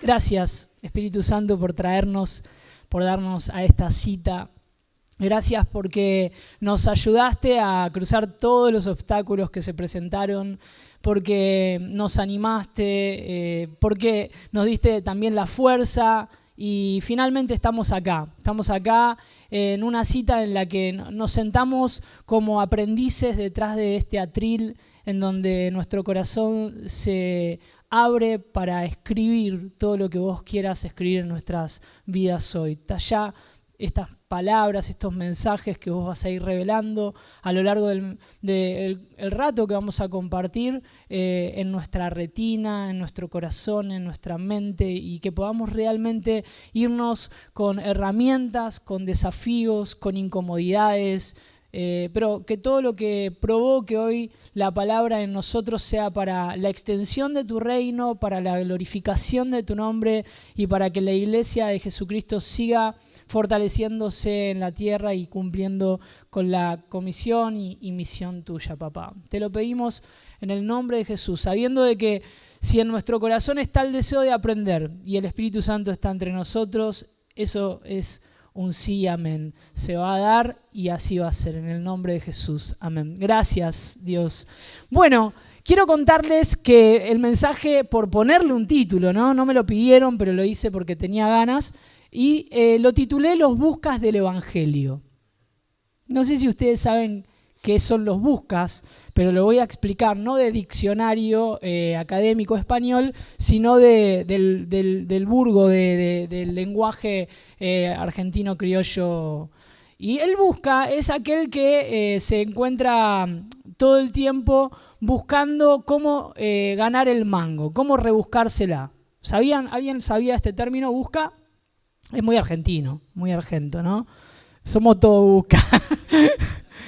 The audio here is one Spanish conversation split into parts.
Gracias, Espíritu Santo, por traernos, por darnos a esta cita. Gracias porque nos ayudaste a cruzar todos los obstáculos que se presentaron, porque nos animaste, porque nos diste también la fuerza y finalmente estamos acá. Estamos acá en una cita en la que nos sentamos como aprendices detrás de este atril en donde nuestro corazón se abre para escribir todo lo que vos quieras escribir en nuestras vidas hoy. Tallá estas palabras, estos mensajes que vos vas a ir revelando a lo largo del rato que vamos a compartir en nuestra retina, en nuestro corazón, en nuestra mente, y que podamos realmente irnos con herramientas, con desafíos, con incomodidades, pero que todo lo que provoque hoy la palabra en nosotros sea para la extensión de tu reino, para la glorificación de tu nombre y para que la iglesia de Jesucristo siga fortaleciéndose en la tierra y cumpliendo con la comisión y misión tuya, papá. Te lo pedimos en el nombre de Jesús, sabiendo de que si en nuestro corazón está el deseo de aprender y el Espíritu Santo está entre nosotros, eso es un sí, amén. Se va a dar y así va a ser, en el nombre de Jesús. Amén. Gracias, Dios. Bueno, quiero contarles que el mensaje, por ponerle un título, no me lo pidieron, pero lo hice porque tenía ganas, y lo titulé Los Buscas del Evangelio. No sé si ustedes saben qué son los buscas, pero lo voy a explicar, no de diccionario académico español, sino del burgo, del lenguaje argentino criollo. Y el busca es aquel que se encuentra todo el tiempo buscando cómo ganar el mango, cómo rebuscársela. ¿Alguien sabía este término, busca? Es muy argentino, muy argento, ¿no? Somos todos busca.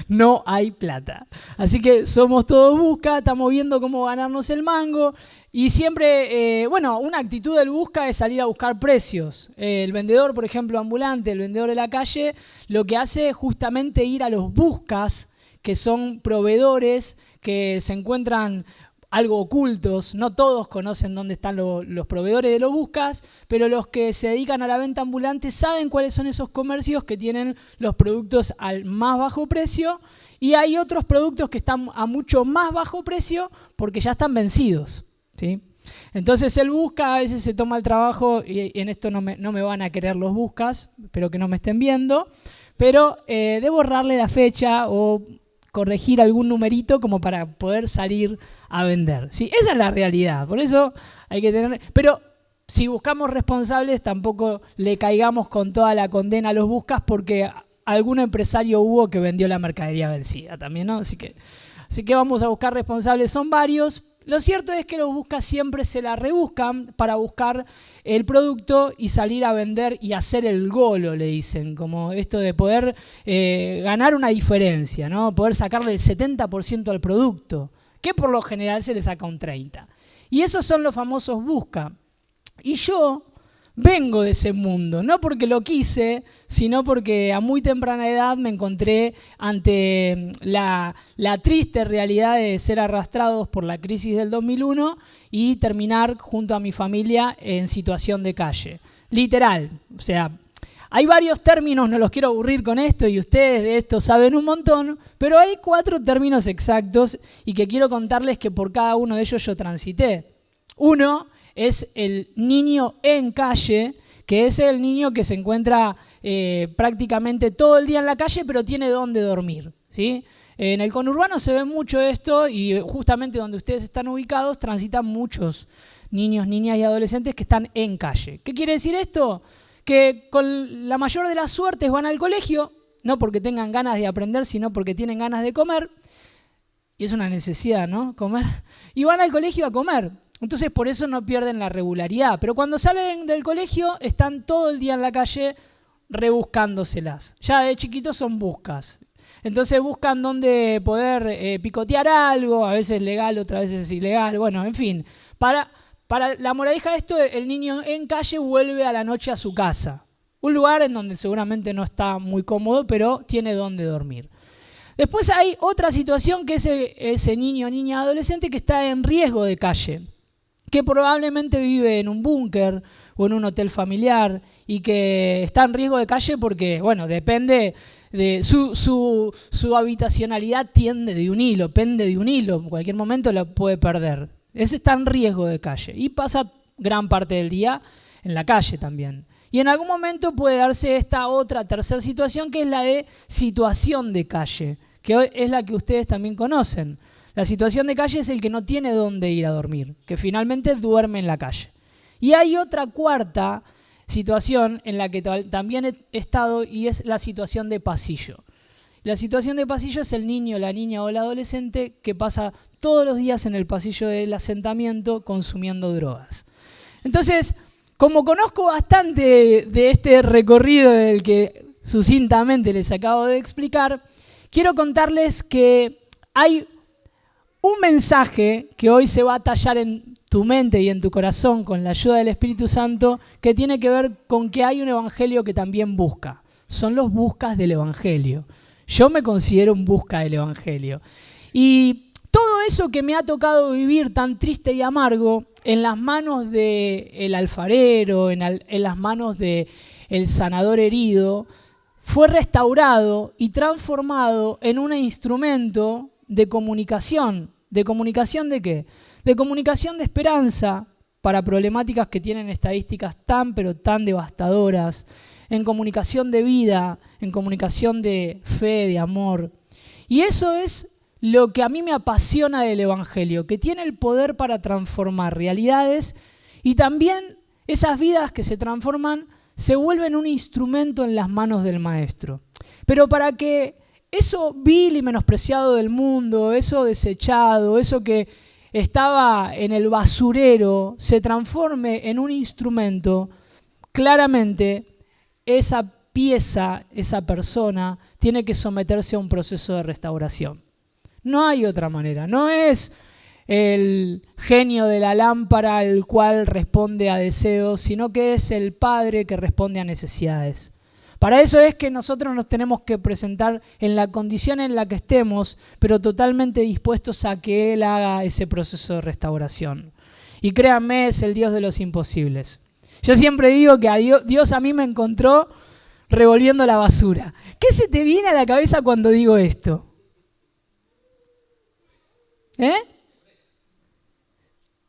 No hay plata. Así que somos todos busca, estamos viendo cómo ganarnos el mango y siempre, una actitud del busca es salir a buscar precios. El vendedor, por ejemplo, ambulante, el vendedor de la calle, lo que hace es justamente ir a los buscas, que son proveedores que se encuentran algo ocultos. No todos conocen dónde están los proveedores de los buscas, pero los que se dedican a la venta ambulante saben cuáles son esos comercios que tienen los productos al más bajo precio, y hay otros productos que están a mucho más bajo precio porque ya están vencidos, ¿sí? Entonces el busca a veces se toma el trabajo, y en esto no me van a querer los buscas, espero que no me estén viendo, pero de borrarle la fecha o corregir algún numerito como para poder salir a vender. Sí, esa es la realidad, por eso hay que tener... Pero si buscamos responsables, tampoco le caigamos con toda la condena a los buscas, porque algún empresario hubo que vendió la mercadería vencida también, ¿no? Así que vamos a buscar responsables, son varios. Lo cierto es que los buscas siempre se la rebuscan para buscar el producto y salir a vender y hacer el golo, le dicen, como esto de poder ganar una diferencia, ¿no? Poder sacarle el 70% al producto, que por lo general se le saca un 30%. Y esos son los famosos busca. Y yo vengo de ese mundo, no porque lo quise, sino porque a muy temprana edad me encontré ante la triste realidad de ser arrastrados por la crisis del 2001 y terminar junto a mi familia en situación de calle. Literal, o sea, hay varios términos, no los quiero aburrir con esto y ustedes de esto saben un montón, pero hay 4 términos exactos y que quiero contarles que por cada uno de ellos yo transité. Uno es el niño en calle, que es el niño que se encuentra prácticamente todo el día en la calle, pero tiene dónde dormir, ¿sí? En el conurbano se ve mucho esto y justamente donde ustedes están ubicados transitan muchos niños, niñas y adolescentes que están en calle. ¿Qué quiere decir esto? Que con la mayor de las suertes van al colegio, no porque tengan ganas de aprender, sino porque tienen ganas de comer. Y es una necesidad, ¿no? Comer. Y van al colegio a comer. Entonces por eso no pierden la regularidad. Pero cuando salen del colegio están todo el día en la calle rebuscándoselas. Ya de chiquitos son buscas. Entonces buscan dónde poder picotear algo, a veces legal, otras veces ilegal. Bueno, en fin. Para la moraleja de esto, el niño en calle vuelve a la noche a su casa. Un lugar en donde seguramente no está muy cómodo, pero tiene dónde dormir. Después hay otra situación que es ese niño, niña, adolescente que está en riesgo de calle, que probablemente vive en un búnker, o en un hotel familiar y que está en riesgo de calle porque, bueno, depende de su habitacionalidad, tiende de un hilo, pende de un hilo, en cualquier momento lo puede perder. Ese está en riesgo de calle y pasa gran parte del día en la calle también. Y en algún momento puede darse esta otra tercera situación, que es la de situación de calle, que es la que ustedes también conocen. La situación de calle es el que no tiene dónde ir a dormir, que finalmente duerme en la calle. Y hay otra cuarta situación en la que también he estado, y es la situación de pasillo. La situación de pasillo es el niño, la niña o el adolescente que pasa todos los días en el pasillo del asentamiento consumiendo drogas. Entonces, como conozco bastante de este recorrido del que sucintamente les acabo de explicar, quiero contarles que hay un mensaje que hoy se va a tallar en tu mente y en tu corazón con la ayuda del Espíritu Santo, que tiene que ver con que hay un evangelio que también busca. Son los buscas del evangelio. Yo me considero un busca del evangelio. Y todo eso que me ha tocado vivir tan triste y amargo, en las manos del alfarero, en las manos del sanador herido, fue restaurado y transformado en un instrumento de comunicación. ¿De comunicación de qué? De comunicación de esperanza para problemáticas que tienen estadísticas tan pero tan devastadoras, en comunicación de vida, en comunicación de fe, de amor. Y eso es lo que a mí me apasiona del Evangelio, que tiene el poder para transformar realidades y también esas vidas que se transforman se vuelven un instrumento en las manos del Maestro. Pero para que eso vil y menospreciado del mundo, eso desechado, eso que estaba en el basurero, se transforme en un instrumento, claramente esa pieza, esa persona, tiene que someterse a un proceso de restauración. No hay otra manera. No es el genio de la lámpara el cual responde a deseos, sino que es el Padre que responde a necesidades. Para eso es que nosotros nos tenemos que presentar en la condición en la que estemos, pero totalmente dispuestos a que Él haga ese proceso de restauración. Y créanme, es el Dios de los imposibles. Yo siempre digo que Dios a mí me encontró revolviendo la basura. ¿Qué se te viene a la cabeza cuando digo esto?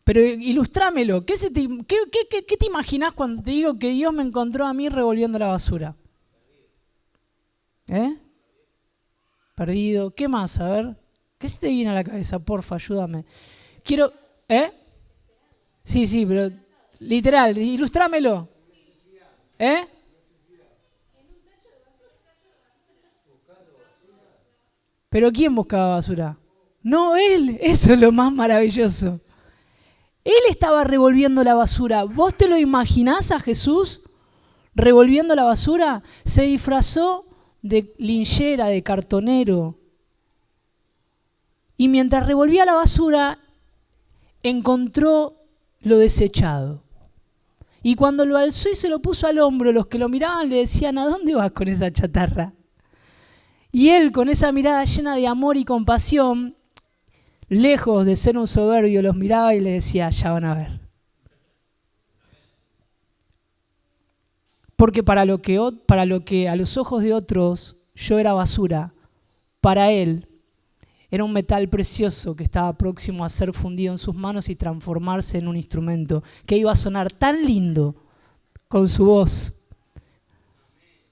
Pero ilustrámelo. ¿Qué te imaginás cuando te digo que Dios me encontró a mí revolviendo la basura? Perdido. ¿Qué más? A ver. ¿Qué se te viene a la cabeza? Porfa, ayúdame. Quiero... Sí, pero literal, ilustrámelo. ¿Pero quién buscaba basura? No, Él. Eso es lo más maravilloso. Él estaba revolviendo la basura. ¿Vos te lo imaginás a Jesús revolviendo la basura? Se disfrazó de linchera, de cartonero. Y mientras revolvía la basura, encontró lo desechado. Y cuando lo alzó y se lo puso al hombro, los que lo miraban le decían, ¿a dónde vas con esa chatarra? Y él, con esa mirada llena de amor y compasión, lejos de ser un soberbio, los miraba y le decía, ya van a ver. Porque para lo que a los ojos de otros yo era basura, para él era un metal precioso que estaba próximo a ser fundido en sus manos y transformarse en un instrumento que iba a sonar tan lindo con su voz,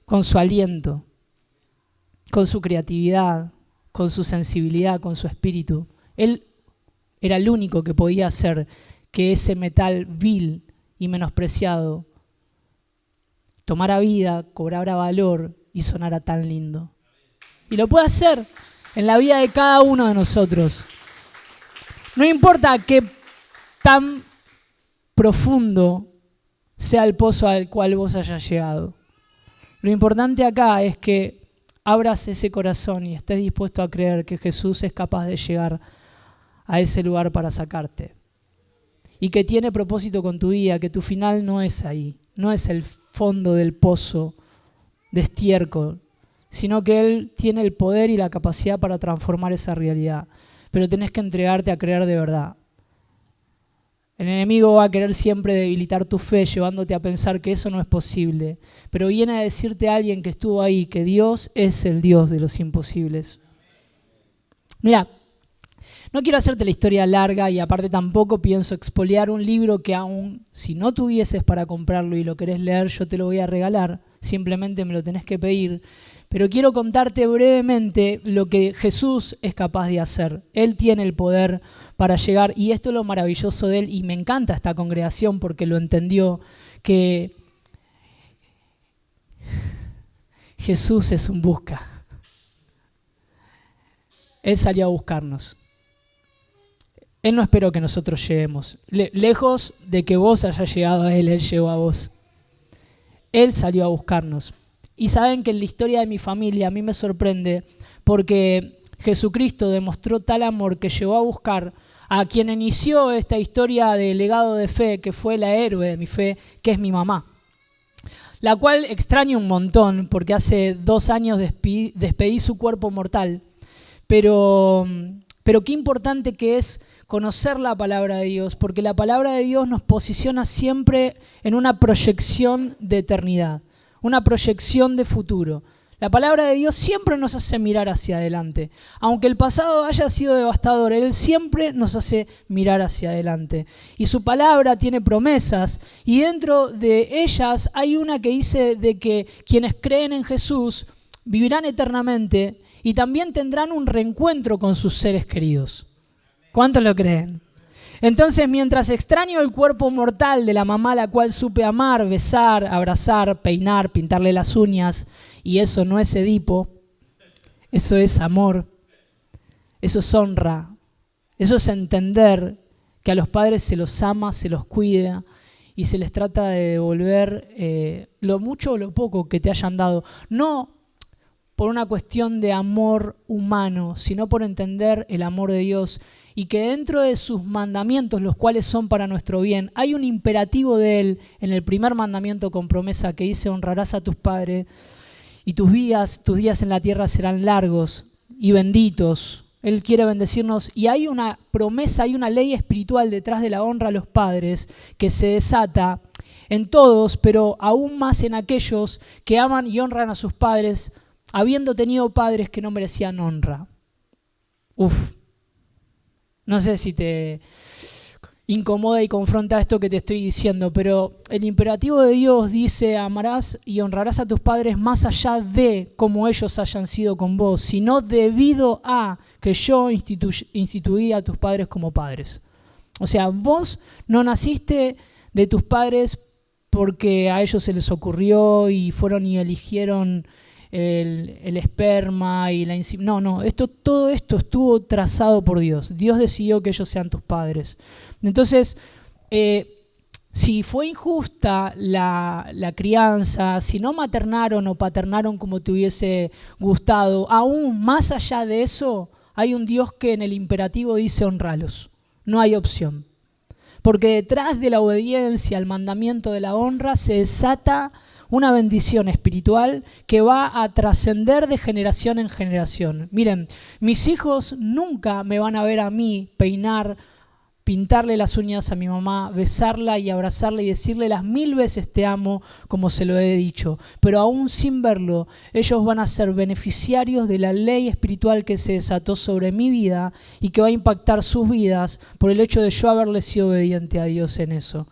con su aliento, con su creatividad, con su sensibilidad, con su espíritu. Él era el único que podía hacer que ese metal vil y menospreciado tomara vida, cobrara valor y sonara tan lindo. Y lo puede hacer en la vida de cada uno de nosotros. No importa qué tan profundo sea el pozo al cual vos hayas llegado. Lo importante acá es que abras ese corazón y estés dispuesto a creer que Jesús es capaz de llegar a ese lugar para sacarte. Y que tiene propósito con tu vida, que tu final no es ahí, no es el fondo del pozo de estiércol, sino que Él tiene el poder y la capacidad para transformar esa realidad. Pero tenés que entregarte a creer de verdad. El enemigo va a querer siempre debilitar tu fe, llevándote a pensar que eso no es posible. Pero viene a decirte a alguien que estuvo ahí, que Dios es el Dios de los imposibles. Mira, no quiero hacerte la historia larga y aparte tampoco pienso expoliar un libro que aún si no tuvieses para comprarlo y lo querés leer, yo te lo voy a regalar. Simplemente me lo tenés que pedir. Pero quiero contarte brevemente lo que Jesús es capaz de hacer. Él tiene el poder para llegar, y esto es lo maravilloso de Él, y me encanta esta congregación porque lo entendió, que Jesús es un busca. Él salió a buscarnos. Él no esperó que nosotros lleguemos. Lejos de que vos hayas llegado a Él llegó a vos. Él salió a buscarnos. Y saben que en la historia de mi familia a mí me sorprende porque Jesucristo demostró tal amor que llegó a buscar a quien inició esta historia de legado de fe, que fue la héroe de mi fe, que es mi mamá. La cual extraño un montón porque hace 2 años despedí su cuerpo mortal. Pero qué importante que es conocer la palabra de Dios, porque la palabra de Dios nos posiciona siempre en una proyección de eternidad, una proyección de futuro. La palabra de Dios siempre nos hace mirar hacia adelante. Aunque el pasado haya sido devastador, Él siempre nos hace mirar hacia adelante. Y su palabra tiene promesas, y dentro de ellas hay una que dice de que quienes creen en Jesús vivirán eternamente y también tendrán un reencuentro con sus seres queridos. ¿Cuántos lo creen? Entonces, mientras extraño el cuerpo mortal de la mamá a la cual supe amar, besar, abrazar, peinar, pintarle las uñas, y eso no es Edipo, eso es amor, eso es honra, eso es entender que a los padres se los ama, se los cuida y se les trata de devolver lo mucho o lo poco que te hayan dado. No por una cuestión de amor humano, sino por entender el amor de Dios. Y que dentro de sus mandamientos, los cuales son para nuestro bien, hay un imperativo de Él en el primer mandamiento con promesa que dice: honrarás a tus padres y tus días en la tierra serán largos y benditos. Él quiere bendecirnos y hay una promesa, hay una ley espiritual detrás de la honra a los padres que se desata en todos, pero aún más en aquellos que aman y honran a sus padres, habiendo tenido padres que no merecían honra. No sé si te incomoda y confronta esto que te estoy diciendo, pero el imperativo de Dios dice: amarás y honrarás a tus padres más allá de cómo ellos hayan sido con vos, sino debido a que yo instituí a tus padres como padres. O sea, vos no naciste de tus padres porque a ellos se les ocurrió y fueron y eligieron el esperma y la inseminación. No, todo esto estuvo trazado por Dios. Dios decidió que ellos sean tus padres. Entonces, si fue injusta la crianza, si no maternaron o paternaron como te hubiese gustado, aún más allá de eso, hay un Dios que en el imperativo dice: honralos. No hay opción. Porque detrás de la obediencia al mandamiento de la honra se desata una bendición espiritual que va a trascender de generación en generación. Miren, mis hijos nunca me van a ver a mí peinar, pintarle las uñas a mi mamá, besarla y abrazarla y decirle las 1000 veces te amo como se lo he dicho. Pero aún sin verlo, ellos van a ser beneficiarios de la ley espiritual que se desató sobre mi vida y que va a impactar sus vidas por el hecho de yo haberle sido obediente a Dios en eso.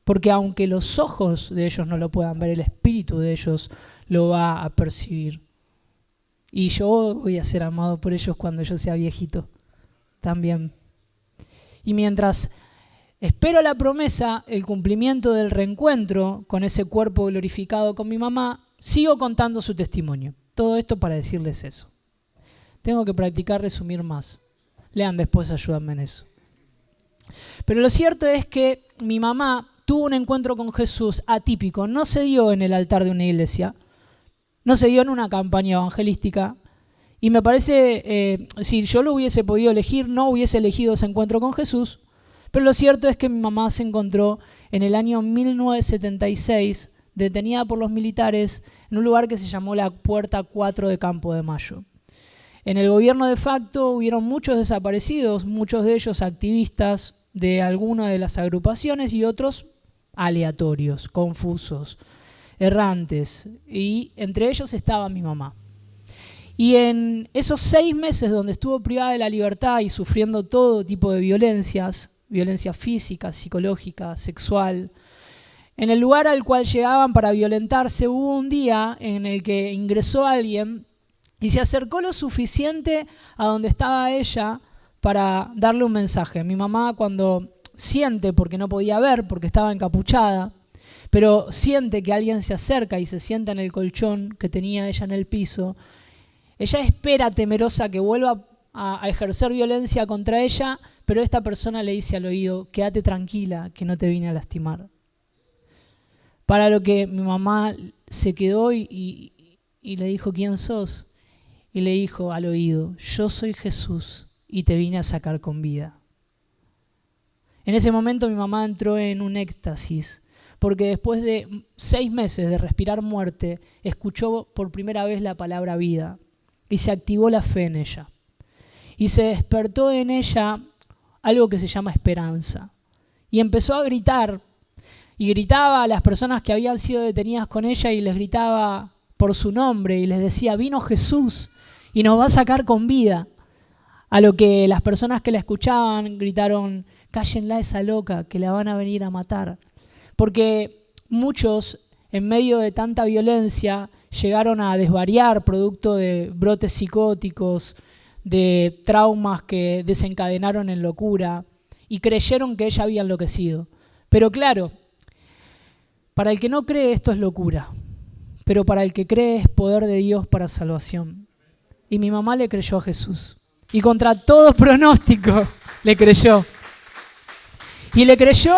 Porque aunque los ojos de ellos no lo puedan ver, el espíritu de ellos lo va a percibir. Y yo voy a ser amado por ellos cuando yo sea viejito también. Y mientras espero la promesa, el cumplimiento del reencuentro con ese cuerpo glorificado con mi mamá, sigo contando su testimonio. Todo esto para decirles eso. Tengo que practicar resumir más. Lean después, ayúdenme en eso. Pero lo cierto es que mi mamá tuvo un encuentro con Jesús atípico. No se dio en el altar de una iglesia, no se dio en una campaña evangelística. Y me parece, si yo lo hubiese podido elegir, no hubiese elegido ese encuentro con Jesús. Pero lo cierto es que mi mamá se encontró en el año 1976, detenida por los militares, en un lugar que se llamó la Puerta 4 de Campo de Mayo. En el gobierno de facto hubieron muchos desaparecidos, muchos de ellos activistas, de alguna de las agrupaciones y otros aleatorios, confusos, errantes, y entre ellos estaba mi mamá. Y en esos 6 meses donde estuvo privada de la libertad y sufriendo todo tipo de violencias, violencia física, psicológica, sexual, en el lugar al cual llegaban para violentarse, hubo un día en el que ingresó alguien y se acercó lo suficiente a donde estaba ella para darle un mensaje. Mi mamá, cuando siente, porque no podía ver, porque estaba encapuchada, pero siente que alguien se acerca y se sienta en el colchón que tenía ella en el piso, ella espera temerosa que vuelva a ejercer violencia contra ella, pero esta persona le dice al oído: quédate tranquila, que no te vine a lastimar. Para lo que mi mamá se quedó y le dijo: ¿quién sos? Y le dijo al oído: yo soy Jesús y te vine a sacar con vida. En ese momento mi mamá entró en un éxtasis, porque después de 6 meses de respirar muerte, escuchó por primera vez la palabra vida y se activó la fe en ella. Y se despertó en ella algo que se llama esperanza. Y empezó a gritar, y gritaba a las personas que habían sido detenidas con ella y les gritaba por su nombre y les decía: vino Jesús y nos va a sacar con vida. A lo que las personas que la escuchaban gritaron: cállenla a esa loca, que la van a venir a matar. Porque muchos, en medio de tanta violencia, llegaron a desvariar producto de brotes psicóticos, de traumas que desencadenaron en locura y creyeron que ella había enloquecido. Pero claro, para el que no cree esto es locura, pero para el que cree es poder de Dios para salvación. Y mi mamá le creyó a Jesús. Y contra todo pronóstico le creyó. Y le creyó,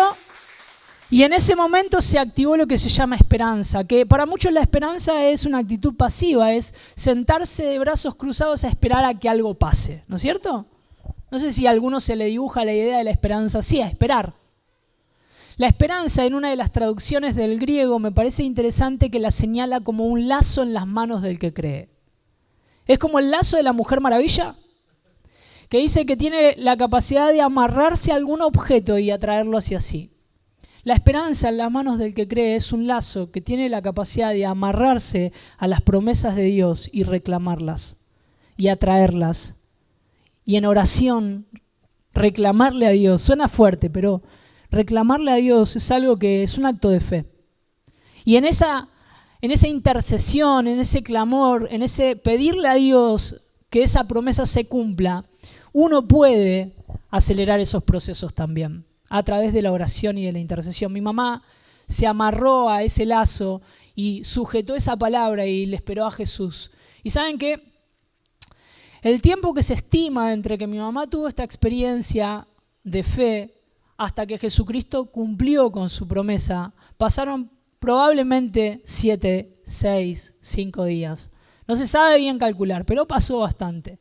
y en ese momento se activó lo que se llama esperanza, que para muchos la esperanza es una actitud pasiva, es sentarse de brazos cruzados a esperar a que algo pase, ¿no es cierto? No sé si a alguno se le dibuja la idea de la esperanza así, a esperar. La esperanza, en una de las traducciones del griego, me parece interesante que la señala como un lazo en las manos del que cree. Es como el lazo de la Mujer Maravilla, que dice que tiene la capacidad de amarrarse a algún objeto y atraerlo hacia sí. La esperanza en las manos del que cree es un lazo que tiene la capacidad de amarrarse a las promesas de Dios y reclamarlas y atraerlas. Y en oración, reclamarle a Dios. Suena fuerte, pero reclamarle a Dios es algo que es un acto de fe. Y en esa intercesión, en ese clamor, en ese pedirle a Dios que esa promesa se cumpla, uno puede acelerar esos procesos también, a través de la oración y de la intercesión. Mi mamá se amarró a ese lazo y sujetó esa palabra y le esperó a Jesús. ¿Y saben qué? El tiempo que se estima entre que mi mamá tuvo esta experiencia de fe hasta que Jesucristo cumplió con su promesa, pasaron probablemente 7, 6, 5 días. No se sabe bien calcular, pero pasó bastante.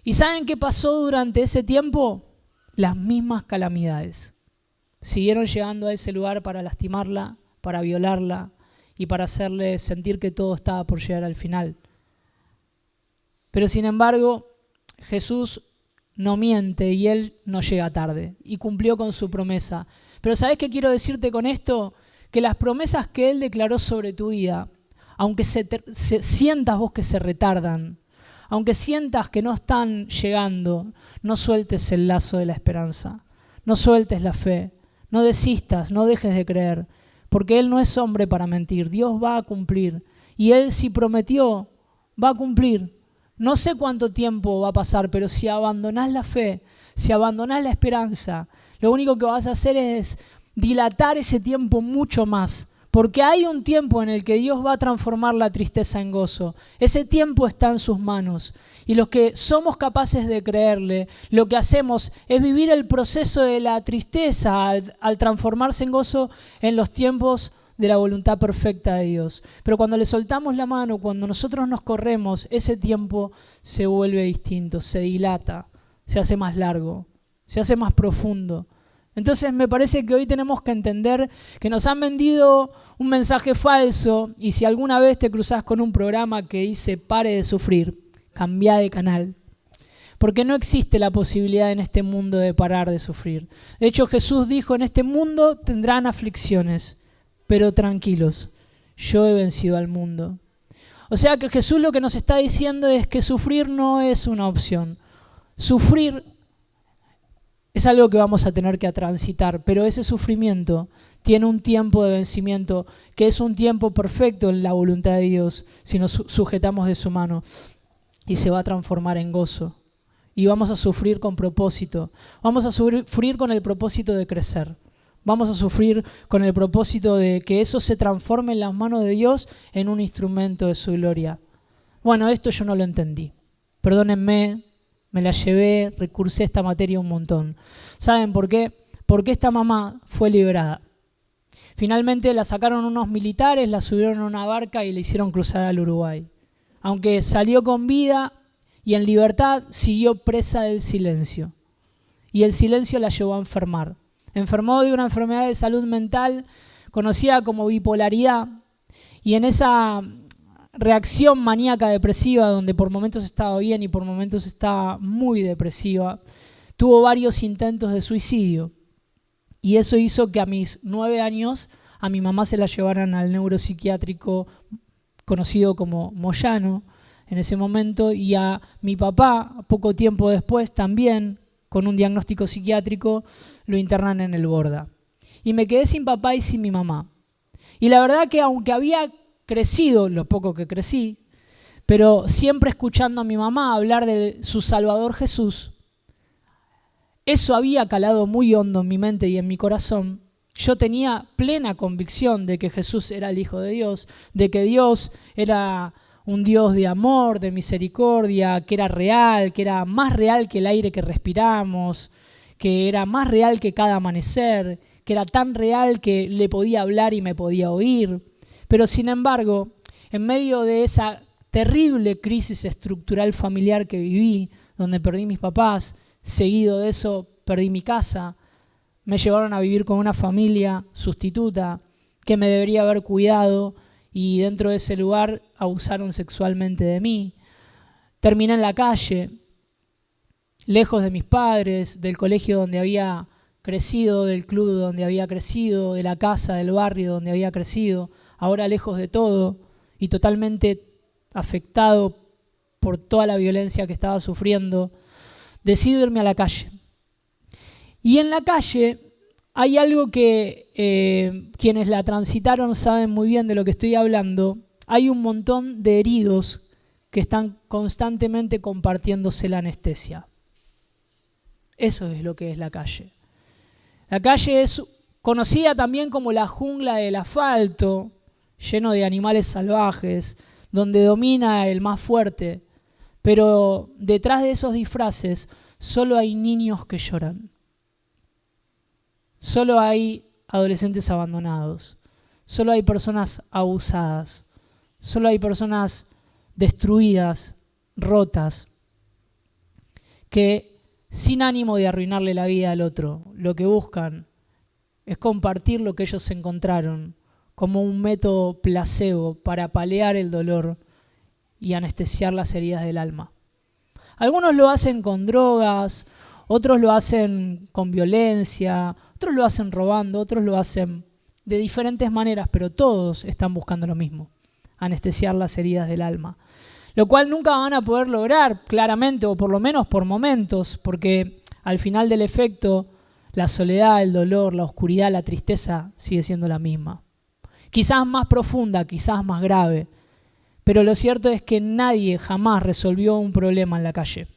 ¿Y saben qué pasó durante ese tiempo? Las mismas calamidades. Siguieron llegando a ese lugar para lastimarla, para violarla y para hacerle sentir que todo estaba por llegar al final. Pero sin embargo, Jesús no miente y Él no llega tarde y cumplió con su promesa. Pero ¿sabés qué quiero decirte con esto? Que las promesas que Él declaró sobre tu vida, aunque sientas vos que se retardan, aunque sientas que no están llegando, no sueltes el lazo de la esperanza, no sueltes la fe, no desistas, no dejes de creer, porque Él no es hombre para mentir, Dios va a cumplir y Él si prometió, va a cumplir. No sé cuánto tiempo va a pasar, pero si abandonás la fe, si abandonás la esperanza, lo único que vas a hacer es dilatar ese tiempo mucho más, porque hay un tiempo en el que Dios va a transformar la tristeza en gozo. Ese tiempo está en sus manos. Y los que somos capaces de creerle, lo que hacemos es vivir el proceso de la tristeza al transformarse en gozo en los tiempos de la voluntad perfecta de Dios. Pero cuando le soltamos la mano, cuando nosotros nos corremos, ese tiempo se vuelve distinto, se dilata, se hace más largo, se hace más profundo. Entonces me parece que hoy tenemos que entender que nos han vendido un mensaje falso y si alguna vez te cruzás con un programa que dice pare de sufrir, cambia de canal. porque no existe la posibilidad en este mundo de parar de sufrir. De hecho, Jesús dijo, en este mundo tendrán aflicciones, pero tranquilos, yo he vencido al mundo. O sea que Jesús lo que nos está diciendo es que sufrir no es una opción. Sufrir es algo que vamos a tener que transitar, pero ese sufrimiento tiene un tiempo de vencimiento, que es un tiempo perfecto en la voluntad de Dios, si nos sujetamos de su mano, y se va a transformar en gozo. Y vamos a sufrir con propósito. Vamos a sufrir con el propósito de crecer. Vamos a sufrir con el propósito de que eso se transforme en las manos de Dios en un instrumento de su gloria. Bueno, esto yo no lo entendí. Perdónenme, me la llevé, recursé esta materia un montón. ¿Saben por qué? Porque esta mamá fue liberada. Finalmente la sacaron unos militares, la subieron a una barca y la hicieron cruzar al Uruguay. Aunque salió con vida y en libertad, siguió presa del silencio. Y el silencio la llevó a enfermar. Enfermó de una enfermedad de salud mental conocida como bipolaridad. Y en esa reacción maníaca depresiva, donde por momentos estaba bien y por momentos estaba muy depresiva, tuvo varios intentos de suicidio. Y eso hizo que a mis 9 años a mi mamá se la llevaran al neuropsiquiátrico conocido como Moyano en ese momento, y a mi papá, poco tiempo después también, con un diagnóstico psiquiátrico, lo internan en el Borda. Y me quedé sin papá y sin mi mamá. Y la verdad que aunque había crecido, lo poco que crecí, pero siempre escuchando a mi mamá hablar de su Salvador Jesús, eso había calado muy hondo en mi mente y en mi corazón. Yo tenía plena convicción de que Jesús era el Hijo de Dios, de que Dios era un Dios de amor, de misericordia, que era real, que era más real que el aire que respiramos, que era más real que cada amanecer, que era tan real que le podía hablar y me podía oír. Pero sin embargo, en medio de esa terrible crisis estructural familiar que viví, donde perdí mis papás, seguido de eso perdí mi casa, me llevaron a vivir con una familia sustituta que me debería haber cuidado, y dentro de ese lugar abusaron sexualmente de mí. Terminé en la calle, lejos de mis padres, del colegio donde había crecido, del club donde había crecido, de la casa, del barrio donde había crecido, ahora lejos de todo y totalmente afectado por toda la violencia que estaba sufriendo. Decido irme a la calle. Y en la calle hay algo que quienes la transitaron saben muy bien de lo que estoy hablando. Hay un montón de heridos que están constantemente compartiéndose la anestesia. Eso es lo que es la calle. La calle es conocida también como la jungla del asfalto, lleno de animales salvajes, donde domina el más fuerte. Pero detrás de esos disfraces solo hay niños que lloran. Solo hay adolescentes abandonados, solo hay personas abusadas, solo hay personas destruidas, rotas, que sin ánimo de arruinarle la vida al otro, lo que buscan es compartir lo que ellos encontraron como un método placebo para paliar el dolor y anestesiar las heridas del alma. Algunos lo hacen con drogas, otros lo hacen con violencia, otros lo hacen robando, otros lo hacen de diferentes maneras, pero todos están buscando lo mismo, anestesiar las heridas del alma. Lo cual nunca van a poder lograr claramente, o por lo menos por momentos, porque al final del efecto, la soledad, el dolor, la oscuridad, la tristeza sigue siendo la misma. Quizás más profunda, quizás más grave, pero lo cierto es que nadie jamás resolvió un problema en la calle.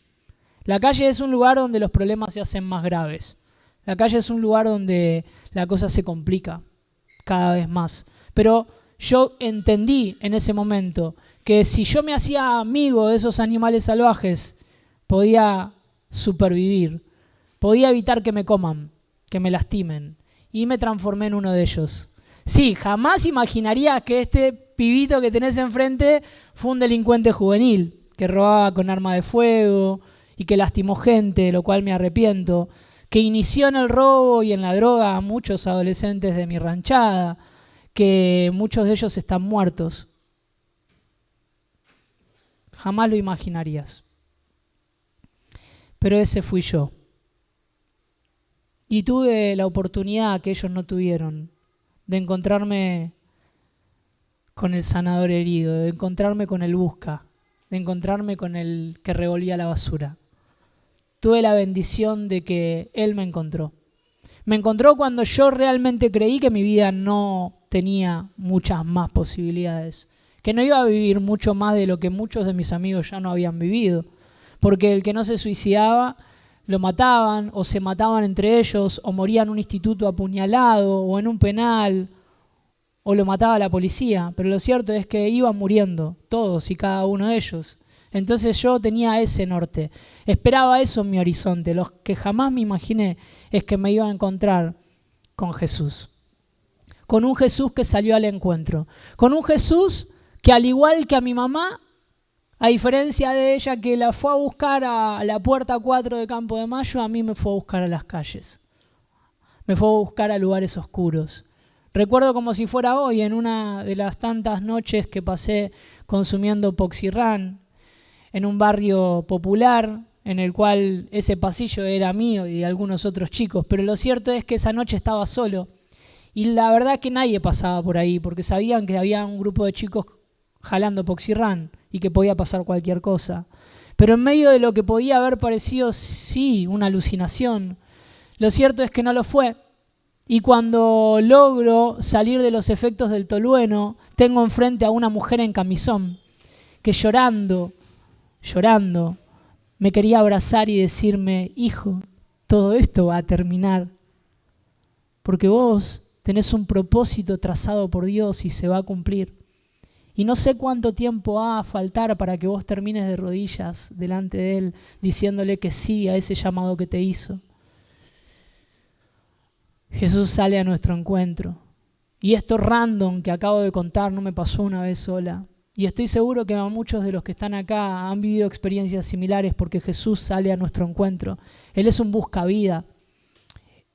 La calle es un lugar donde los problemas se hacen más graves. La calle es un lugar donde la cosa se complica cada vez más. Pero yo entendí en ese momento que si yo me hacía amigo de esos animales salvajes, podía supervivir, podía evitar que me coman, que me lastimen, y me transformé en uno de ellos. Sí, jamás imaginarías que este pibito que tenés enfrente fue un delincuente juvenil, que robaba con arma de fuego y que lastimó gente, de lo cual me arrepiento, que inició en el robo y en la droga a muchos adolescentes de mi ranchada, que muchos de ellos están muertos. Jamás lo imaginarías. pero ese fui yo. Y tuve la oportunidad que ellos no tuvieron de encontrarme con el sanador herido, de encontrarme con el busca, de encontrarme con el que revolvía la basura. Tuve la bendición de que Él me encontró. Me encontró cuando yo realmente creí que mi vida no tenía muchas más posibilidades, que no iba a vivir mucho más de lo que muchos de mis amigos ya no habían vivido, porque el que no se suicidaba lo mataban o se mataban entre ellos o moría en un instituto apuñalado o en un penal o lo mataba la policía, pero lo cierto es que iban muriendo todos y cada uno de ellos. Entonces yo tenía ese norte, esperaba eso en mi horizonte. Lo que jamás me imaginé es que me iba a encontrar con Jesús, con un Jesús que salió al encuentro, con un Jesús que, al igual que a mi mamá, a diferencia de ella que la fue a buscar a la puerta 4 de Campo de Mayo, a mí me fue a buscar a las calles, me fue a buscar a lugares oscuros. Recuerdo como si fuera hoy, en una de las tantas noches que pasé consumiendo Poxirrán, en un barrio popular, en el cual ese pasillo era mío y de algunos otros chicos, pero lo cierto es que esa noche estaba solo y la verdad que nadie pasaba por ahí porque sabían que había un grupo de chicos jalando Poxirrán y que podía pasar cualquier cosa. Pero en medio de lo que podía haber parecido, sí, una alucinación, lo cierto es que no lo fue. Y cuando logro salir de los efectos del tolueno, tengo enfrente a una mujer en camisón que llorando, me quería abrazar y decirme: hijo, todo esto va a terminar, porque vos tenés un propósito trazado por Dios y se va a cumplir. Y no sé cuánto tiempo va a faltar para que vos termines de rodillas delante de Él, diciéndole que sí a ese llamado que te hizo. Jesús sale a nuestro encuentro. Y esto random que acabo de contar no me pasó una vez sola. Y estoy seguro que a muchos de los que están acá han vivido experiencias similares porque Jesús sale a nuestro encuentro. Él es un buscavida.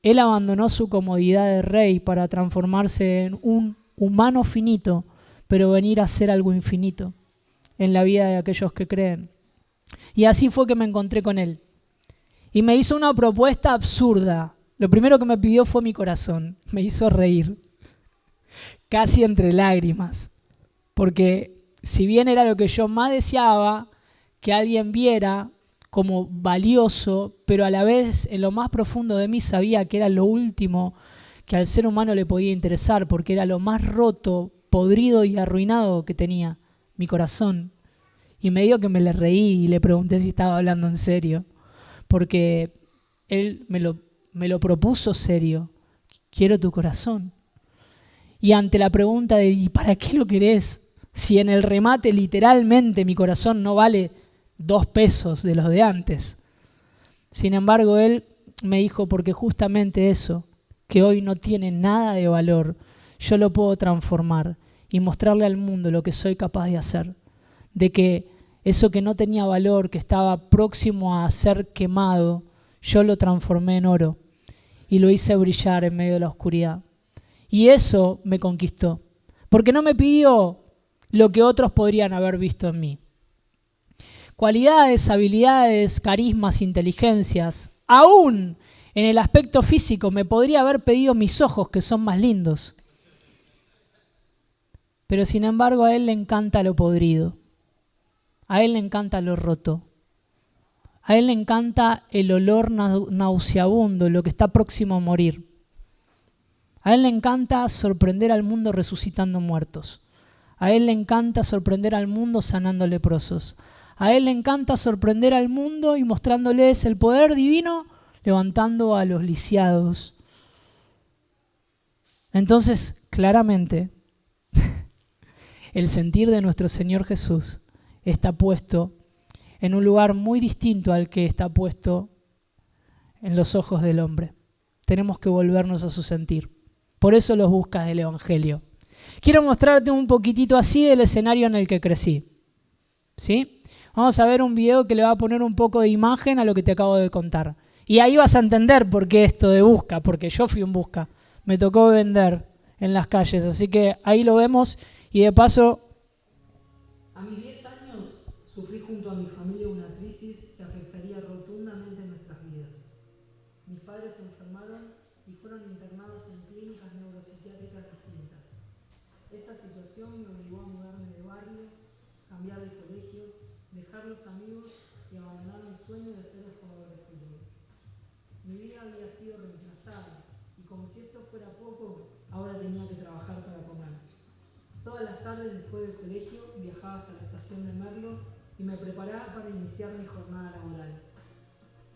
Él abandonó su comodidad de rey para transformarse en un humano finito, pero venir a ser algo infinito en la vida de aquellos que creen. Y así fue que me encontré con Él. Y me hizo una propuesta absurda. Lo primero que me pidió fue mi corazón. Me hizo reír, casi entre lágrimas. Porque si bien era lo que yo más deseaba que alguien viera como valioso, pero a la vez en lo más profundo de mí sabía que era lo último que al ser humano le podía interesar, porque era lo más roto, podrido y arruinado que tenía, mi corazón. Y medio que me le reí y le pregunté si estaba hablando en serio, porque Él me lo propuso serio. Quiero tu corazón. Y ante la pregunta de ¿y para qué lo querés? Si en el remate literalmente mi corazón no vale 2 pesos de los de antes. Sin embargo, Él me dijo, porque justamente eso, que hoy no tiene nada de valor, yo lo puedo transformar y mostrarle al mundo lo que soy capaz de hacer. De que eso que no tenía valor, que estaba próximo a ser quemado, yo lo transformé en oro y lo hice brillar en medio de la oscuridad. Y eso me conquistó, porque no me pidió lo que otros podrían haber visto en mí. Cualidades, habilidades, carismas, inteligencias, aún en el aspecto físico me podría haber pedido mis ojos, que son más lindos. Pero sin embargo a Él le encanta lo podrido, a Él le encanta lo roto, a Él le encanta el olor nauseabundo, lo que está próximo a morir. A Él le encanta sorprender al mundo resucitando muertos. A Él le encanta sorprender al mundo sanando leprosos. A Él le encanta sorprender al mundo y mostrándoles el poder divino, levantando a los lisiados. Entonces, claramente, el sentir de nuestro Señor Jesús está puesto en un lugar muy distinto al que está puesto en los ojos del hombre. Tenemos que volvernos a su sentir. Por eso los buscas del Evangelio. Quiero mostrarte un poquitito así del escenario en el que crecí. ¿Sí? Vamos a ver un video que le va a poner un poco de imagen a lo que te acabo de contar. Y ahí vas a entender por qué esto de busca, porque yo fui un busca. Me tocó vender en las calles, así que ahí lo vemos. Y de paso, a mis 10 años sufrí junto a mi familia una crisis que afectaría profundamente en nuestras vidas. Mis padres se enfermaron y fueron internados en clínicas neuropsiquiátricas distintas. Esta situación me obligó a mudarme de barrio, cambiar de colegio, dejar los amigos y abandonar mi sueño de ser jugador de fútbol. Mi vida había sido reemplazada y como si esto fuera poco, ahora tenía que trabajar para comer. Todas las tardes después del colegio viajaba hasta la estación de Merlo y me preparaba para iniciar mi jornada laboral.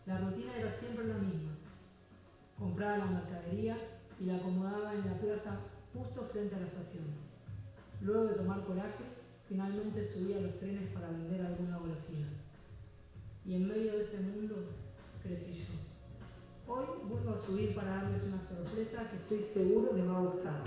La rutina era siempre la misma. Compraba la mercadería y la acomodaba en la plaza justo frente a la estación. Luego de tomar coraje, finalmente subí a los trenes para vender alguna golosina. Y en medio de ese mundo crecí yo. Hoy vuelvo a subir para darles una sorpresa que estoy seguro les va a gustar.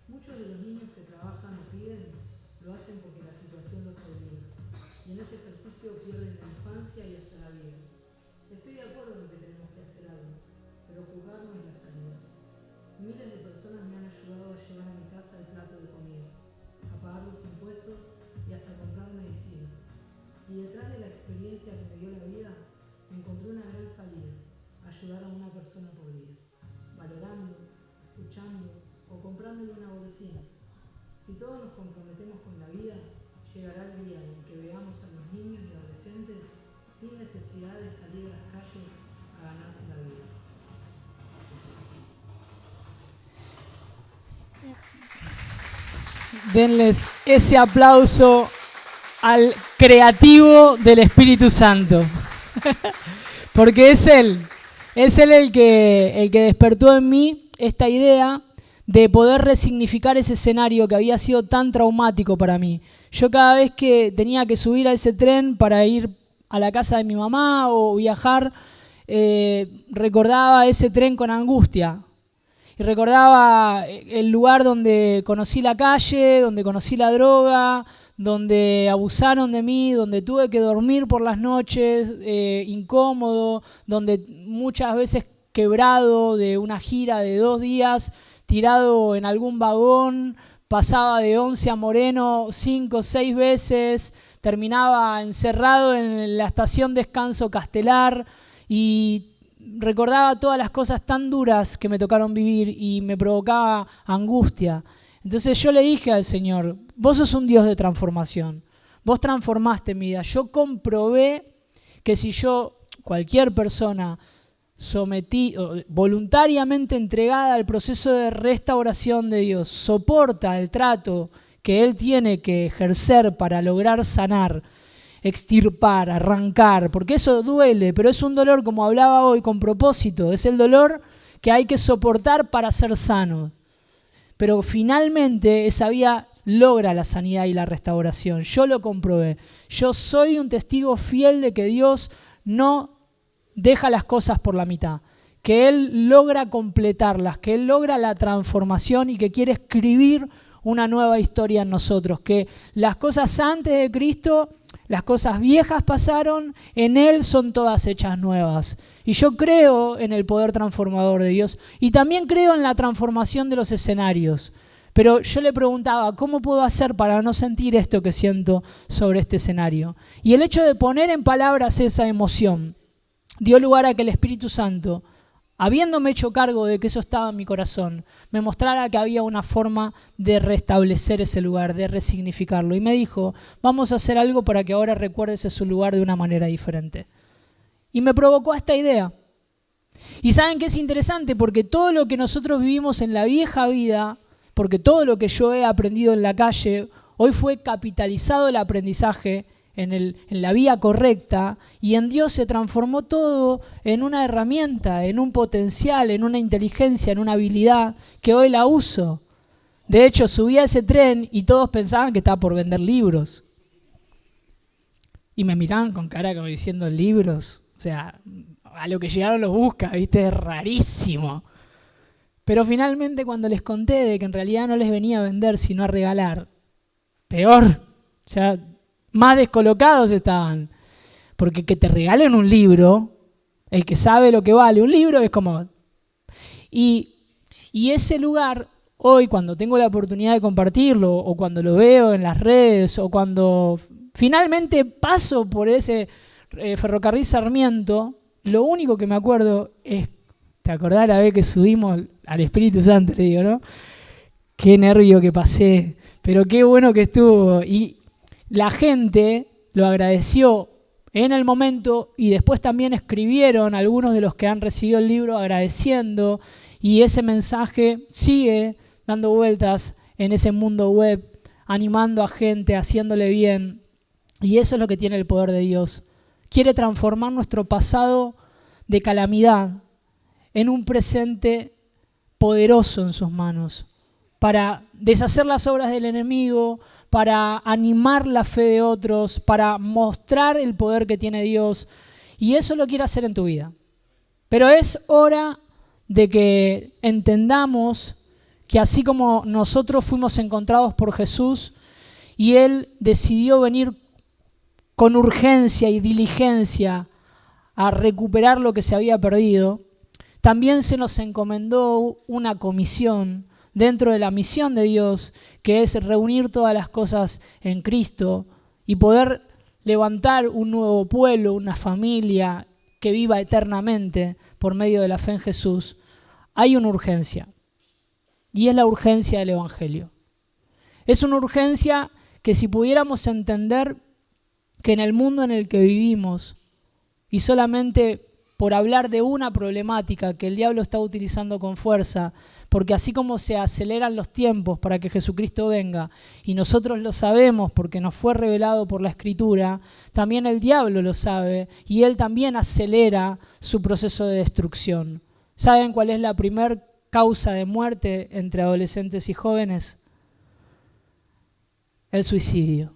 Muchos de los niños que trabajan o piden lo hacen porque la situación los obliga. Y en ese ejercicio pierden la infancia y hasta la vida. Estoy de acuerdo en que tenemos que hacer algo, pero juzgar no es la salida. Miles de personas me han ayudado a llevar a mi casa el plato de comida, a pagar los impuestos y hasta comprar medicina. Y detrás de la experiencia que me dio la vida, encontré una gran salida: ayudar a una persona por día, valorando, escuchando o comprándole una golosina. Si todos nos comprometemos con la vida, llegará el día en que veamos a los niños y adolescentes sin necesidad de salir a las calles a ganarse la vida. Denles ese aplauso al creativo del Espíritu Santo. Porque es Él el que despertó en mí esta idea de poder resignificar ese escenario que había sido tan traumático para mí. Yo cada vez que tenía que subir a ese tren para ir a la casa de mi mamá o viajar, recordaba ese tren con angustia. Y recordaba el lugar donde conocí la calle, donde conocí la droga, donde abusaron de mí, donde tuve que dormir por las noches, incómodo, donde muchas veces quebrado de una gira de 2 días, tirado en algún vagón, pasaba de Once a Moreno 5 o 6 veces, terminaba encerrado en la estación Descanso Castelar y recordaba todas las cosas tan duras que me tocaron vivir y me provocaba angustia. Entonces yo le dije al Señor: vos sos un Dios de transformación, vos transformaste mi vida. Yo comprobé que si cualquier persona voluntariamente entregada al proceso de restauración de Dios, soporta el trato que Él tiene que ejercer para lograr sanar, extirpar, arrancar, porque eso duele, pero es un dolor, como hablaba hoy, con propósito. Es el dolor que hay que soportar para ser sano. Pero finalmente esa vía logra la sanidad y la restauración. Yo lo comprobé. Yo soy un testigo fiel de que Dios no deja las cosas por la mitad, que Él logra completarlas, que Él logra la transformación y que quiere escribir una nueva historia en nosotros, que las cosas antes de Cristo, las cosas viejas pasaron, en Él son todas hechas nuevas. Y yo creo en el poder transformador de Dios y también creo en la transformación de los escenarios. Pero yo le preguntaba, ¿cómo puedo hacer para no sentir esto que siento sobre este escenario? Y el hecho de poner en palabras esa emoción dio lugar a que el Espíritu Santo, habiéndome hecho cargo de que eso estaba en mi corazón, me mostrara que había una forma de restablecer ese lugar, de resignificarlo. Y me dijo, vamos a hacer algo para que ahora recuerdes ese lugar de una manera diferente. Y me provocó esta idea. Y ¿saben qué es interesante? Porque todo lo que nosotros vivimos en la vieja vida, porque todo lo que yo he aprendido en la calle, hoy fue capitalizado el aprendizaje en la vía correcta, y en Dios se transformó todo en una herramienta, en un potencial, en una inteligencia, en una habilidad que hoy la uso. De hecho, subí a ese tren y todos pensaban que estaba por vender libros. Y me miraban con cara como diciendo libros. O sea, a lo que llegaron los busca, ¿viste? Es rarísimo. Pero finalmente cuando les conté de que en realidad no les venía a vender sino a regalar, peor, ya más descolocados estaban. Porque que te regalen un libro, el que sabe lo que vale un libro es como... Y ese lugar, hoy cuando tengo la oportunidad de compartirlo, o cuando lo veo en las redes, o cuando finalmente paso por ese ferrocarril Sarmiento, lo único que me acuerdo es, ¿te acordás la vez que subimos al Espíritu Santo? Le digo, ¿no? Qué nervio que pasé, pero qué bueno que estuvo. Y la gente lo agradeció en el momento y después también escribieron algunos de los que han recibido el libro agradeciendo, y ese mensaje sigue dando vueltas en ese mundo web, animando a gente, haciéndole bien. Y eso es lo que tiene el poder de Dios. Quiere transformar nuestro pasado de calamidad en un presente poderoso en sus manos, para deshacer las obras del enemigo, para animar la fe de otros, para mostrar el poder que tiene Dios. Y eso lo quiere hacer en tu vida. Pero es hora de que entendamos que así como nosotros fuimos encontrados por Jesús y Él decidió venir con urgencia y diligencia a recuperar lo que se había perdido, también se nos encomendó una comisión dentro de la misión de Dios, que es reunir todas las cosas en Cristo y poder levantar un nuevo pueblo, una familia que viva eternamente por medio de la fe en Jesús. Hay una urgencia, y es la urgencia del Evangelio. Es una urgencia que si pudiéramos entender que en el mundo en el que vivimos, y solamente por hablar de una problemática que el diablo está utilizando con fuerza, porque así como se aceleran los tiempos para que Jesucristo venga, y nosotros lo sabemos porque nos fue revelado por la Escritura, también el diablo lo sabe, y él también acelera su proceso de destrucción. ¿Saben cuál es la primer causa de muerte entre adolescentes y jóvenes? El suicidio.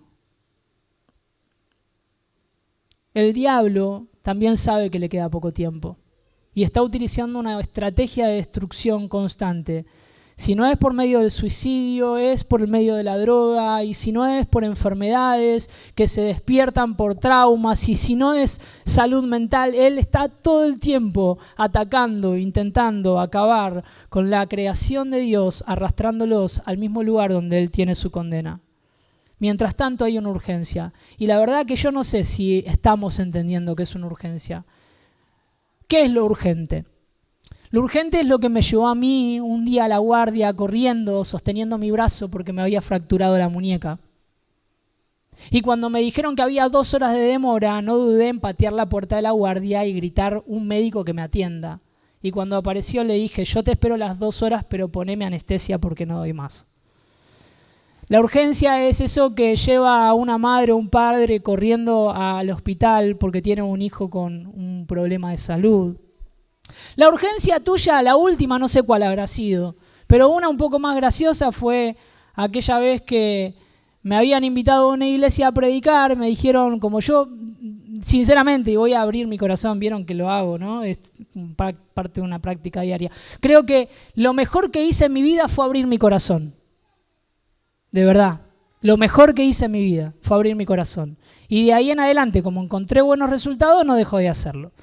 El diablo también sabe que le queda poco tiempo y está utilizando una estrategia de destrucción constante. Si no es por medio del suicidio, es por el medio de la droga, y si no es por enfermedades que se despiertan por traumas, y si no es salud mental, él está todo el tiempo atacando, intentando acabar con la creación de Dios, arrastrándolos al mismo lugar donde él tiene su condena. Mientras tanto hay una urgencia, y la verdad que yo no sé si estamos entendiendo que es una urgencia. ¿Qué es lo urgente? Lo urgente es lo que me llevó a mí un día a la guardia corriendo, sosteniendo mi brazo porque me había fracturado la muñeca. Y cuando me dijeron que había 2 horas de demora, no dudé en patear la puerta de la guardia y gritar un médico que me atienda. Y cuando apareció le dije, yo te espero las 2 horas, pero poneme anestesia porque no doy más. La urgencia es eso que lleva a una madre o un padre corriendo al hospital porque tiene un hijo con un problema de salud. La urgencia tuya, la última, no sé cuál habrá sido, pero una un poco más graciosa fue aquella vez que me habían invitado a una iglesia a predicar. Me dijeron, como yo sinceramente, y voy a abrir mi corazón, vieron que lo hago, ¿no? Es parte de una práctica diaria. Creo que lo mejor que hice en mi vida fue abrir mi corazón. De verdad. Lo mejor que hice en mi vida fue abrir mi corazón. Y de ahí en adelante, como encontré buenos resultados, no dejo de hacerlo.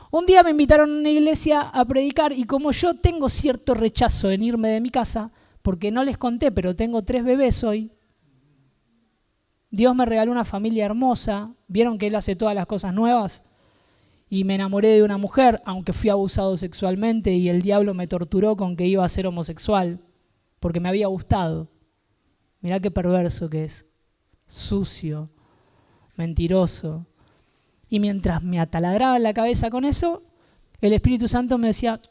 Un día me invitaron a una iglesia a predicar y como yo tengo cierto rechazo en irme de mi casa, porque no les conté, pero tengo 3 bebés hoy, Dios me regaló una familia hermosa, vieron que Él hace todas las cosas nuevas, y me enamoré de una mujer, aunque fui abusado sexualmente y el diablo me torturó con que iba a ser homosexual, porque me había gustado. Mirá qué perverso que es, sucio, mentiroso. Y mientras me ataladraba la cabeza con eso, el Espíritu Santo me decía,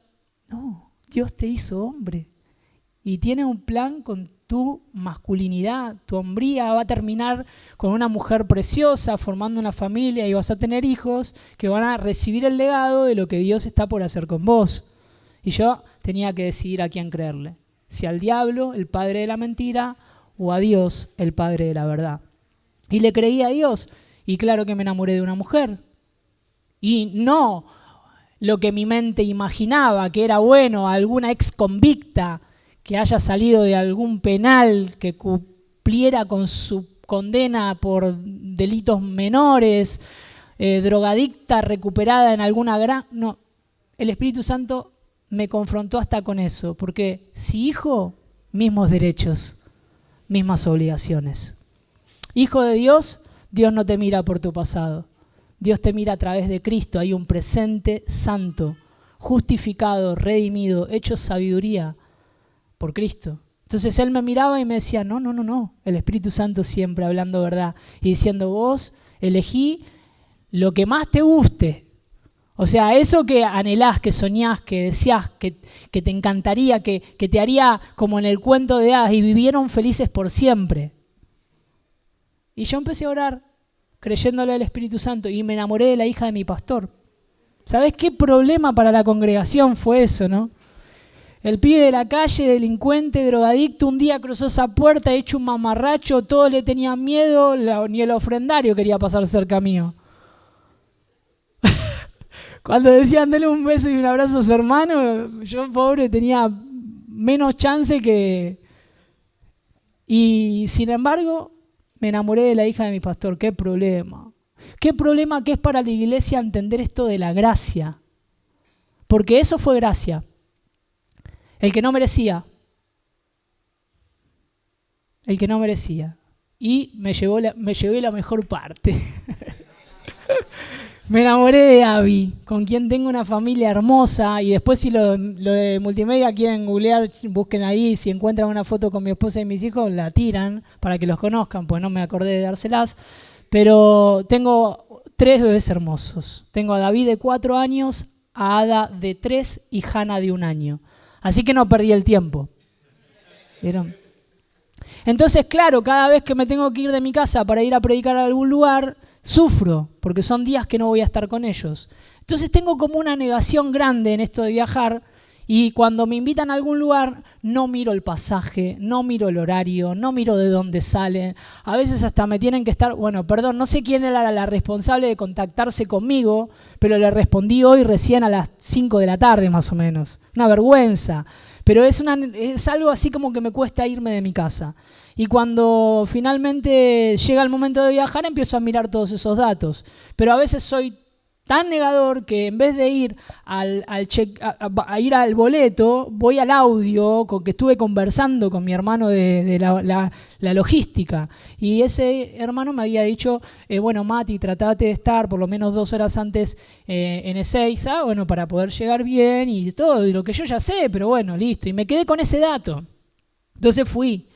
no, Dios te hizo hombre y tiene un plan con tu masculinidad, tu hombría, va a terminar con una mujer preciosa, formando una familia y vas a tener hijos que van a recibir el legado de lo que Dios está por hacer con vos. Y yo tenía que decidir a quién creerle, si al diablo, el padre de la mentira, o a Dios, el padre de la verdad. Y le creí a Dios. Y claro que me enamoré de una mujer. Y no lo que mi mente imaginaba, que era bueno, alguna ex convicta que haya salido de algún penal, que cumpliera con su condena por delitos menores, drogadicta recuperada en alguna gran... No, el Espíritu Santo me confrontó hasta con eso, porque si hijo, mismos derechos, mismas obligaciones. Hijo de Dios, Dios no te mira por tu pasado. Dios te mira a través de Cristo. Hay un presente santo, justificado, redimido, hecho sabiduría por Cristo. Entonces Él me miraba y me decía, no. El Espíritu Santo siempre hablando verdad y diciendo, vos elegí lo que más te guste. O sea, eso que anhelás, que soñás, que deseás, que te encantaría, que te haría como en el cuento de hadas y vivieron felices por siempre. Y yo empecé a orar creyéndole al Espíritu Santo y me enamoré de la hija de mi pastor. ¿Sabés qué problema para la congregación fue eso, no? El pibe de la calle, delincuente, drogadicto, un día cruzó esa puerta hecho un mamarracho, todos le tenían miedo, ni el ofrendario quería pasar cerca mío. Cuando decían dale un beso y un abrazo a su hermano, yo pobre tenía menos chance que... Y sin embargo, me enamoré de la hija de mi pastor. ¡Qué problema! ¡Qué problema que es para la iglesia entender esto de la gracia! Porque eso fue gracia. El que no merecía. El que no merecía. Y me llevé la mejor parte. Me enamoré de Abby, con quien tengo una familia hermosa. Y después si lo de multimedia quieren googlear, busquen ahí. Si encuentran una foto con mi esposa y mis hijos, la tiran para que los conozcan, pues no me acordé de dárselas. Pero tengo 3 bebés hermosos. Tengo a David de 4 años, a Ada de 3 y Hannah de 1 año. Así que no perdí el tiempo. ¿Vieron? Entonces, claro, cada vez que me tengo que ir de mi casa para ir a predicar a algún lugar, sufro, porque son días que no voy a estar con ellos. Entonces tengo como una negación grande en esto de viajar y cuando me invitan a algún lugar no miro el pasaje, no miro el horario, no miro de dónde salen. A veces hasta me tienen que estar, no sé quién era la responsable de contactarse conmigo, pero le respondí hoy recién a las 5 de la tarde más o menos. Una vergüenza. Pero es algo así como que me cuesta irme de mi casa. Y cuando finalmente llega el momento de viajar, empiezo a mirar todos esos datos. Pero a veces soy tan negador que en vez de ir a ir al boleto, voy al audio, con que estuve conversando con mi hermano de la logística. Y ese hermano me había dicho, Mati, tratate de estar por lo menos 2 horas antes en Ezeiza, para poder llegar bien y todo, y lo que yo ya sé, pero bueno, listo. Y me quedé con ese dato. Entonces fui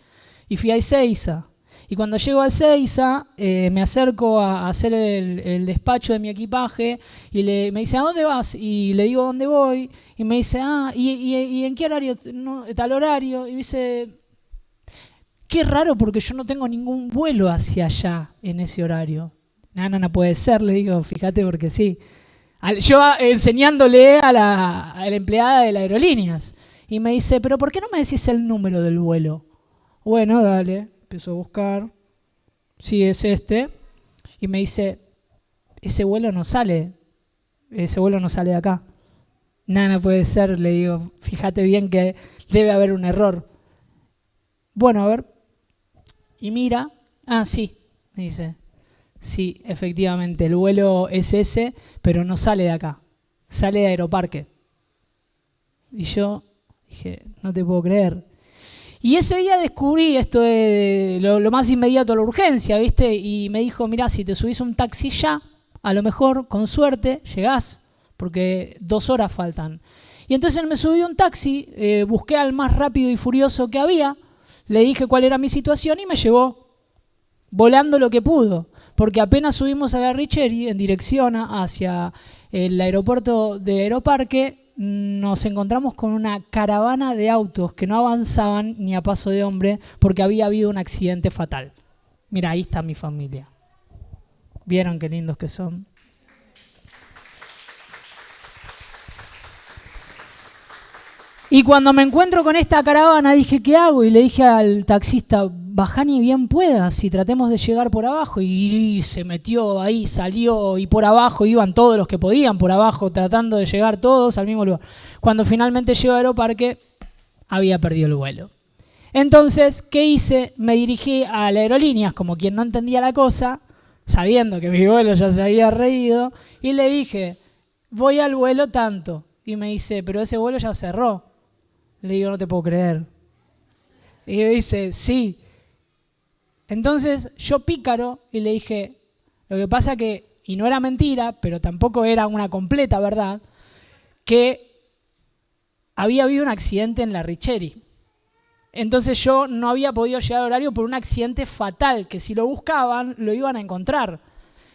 a Ezeiza. Y cuando llego a Ezeiza, me acerco a hacer el despacho de mi equipaje y me dice, ¿a dónde vas? Y le digo, ¿a dónde voy? Y me dice, ¿y en qué horario? No, tal horario. Y me dice, qué raro porque yo no tengo ningún vuelo hacia allá en ese horario. No puede ser, le digo, fíjate porque sí. Yo enseñándole a la empleada de las aerolíneas. Y me dice, ¿pero por qué no me decís el número del vuelo? Bueno, dale. Empiezo a buscar, sí, es este, y me dice, ese vuelo no sale de acá. Nada puede ser, le digo, fíjate bien que debe haber un error. Bueno, a ver, y mira, sí, me dice, sí, efectivamente, el vuelo es ese, pero no sale de acá, sale de Aeroparque. Y yo dije, no te puedo creer. Y ese día descubrí esto de lo más inmediato, la urgencia, ¿viste? Y me dijo, mirá, si te subís a un taxi ya, a lo mejor, con suerte, llegás, porque 2 horas faltan. Y entonces me subí a un taxi, busqué al más rápido y furioso que había, le dije cuál era mi situación y me llevó volando lo que pudo. Porque apenas subimos a la Richeri en dirección hacia el aeropuerto de Aeroparque, nos encontramos con una caravana de autos que no avanzaban ni a paso de hombre porque había habido un accidente fatal. Mira, ahí está mi familia. ¿Vieron qué lindos que son? Y cuando me encuentro con esta caravana dije, ¿qué hago? Y le dije al taxista, bajá ni bien puedas y tratemos de llegar por abajo. Y se metió ahí, salió y por abajo iban todos los que podían por abajo tratando de llegar todos al mismo lugar. Cuando finalmente llegó a Aeroparque, había perdido el vuelo. Entonces, ¿qué hice? Me dirigí a la aerolíneas como quien no entendía la cosa, sabiendo que mi vuelo ya se había reído, y le dije, voy al vuelo tanto. Y me dice, pero ese vuelo ya cerró. Le digo, no te puedo creer. Y me dice, sí. Entonces yo pícaro y le dije, lo que pasa que, y no era mentira, pero tampoco era una completa verdad, que había habido un accidente en la Richeri. Entonces yo no había podido llegar al horario por un accidente fatal, que si lo buscaban lo iban a encontrar.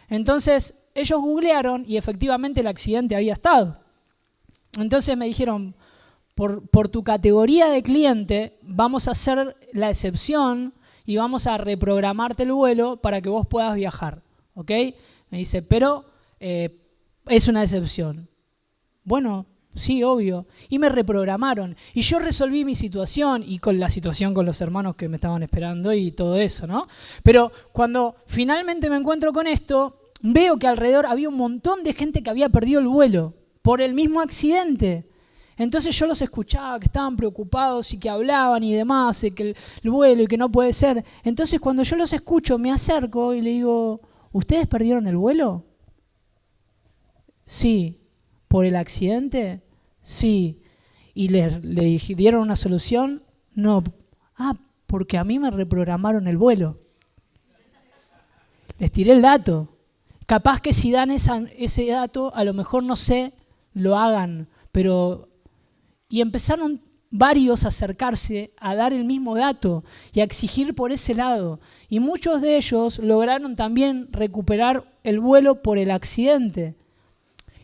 Entonces ellos googlearon y efectivamente el accidente había estado. Entonces me dijeron, por tu categoría de cliente, vamos a hacer la excepción y vamos a reprogramarte el vuelo para que vos puedas viajar. ¿Ok? Me dice, pero es una excepción. Bueno, sí, obvio. Y me reprogramaron. Y yo resolví mi situación y con la situación con los hermanos que me estaban esperando y todo eso, ¿no? Pero cuando finalmente me encuentro con esto, veo que alrededor había un montón de gente que había perdido el vuelo por el mismo accidente. Entonces yo los escuchaba que estaban preocupados y que hablaban y demás, y que el vuelo y que no puede ser. Entonces cuando yo los escucho me acerco y le digo, ¿ustedes perdieron el vuelo? Sí. ¿Por el accidente? Sí. ¿Y le dieron una solución? No. Porque a mí me reprogramaron el vuelo. Les tiré el dato. Capaz que si dan ese dato, a lo mejor no sé, lo hagan, pero... Y empezaron varios a acercarse a dar el mismo dato y a exigir por ese lado. Y muchos de ellos lograron también recuperar el vuelo por el accidente.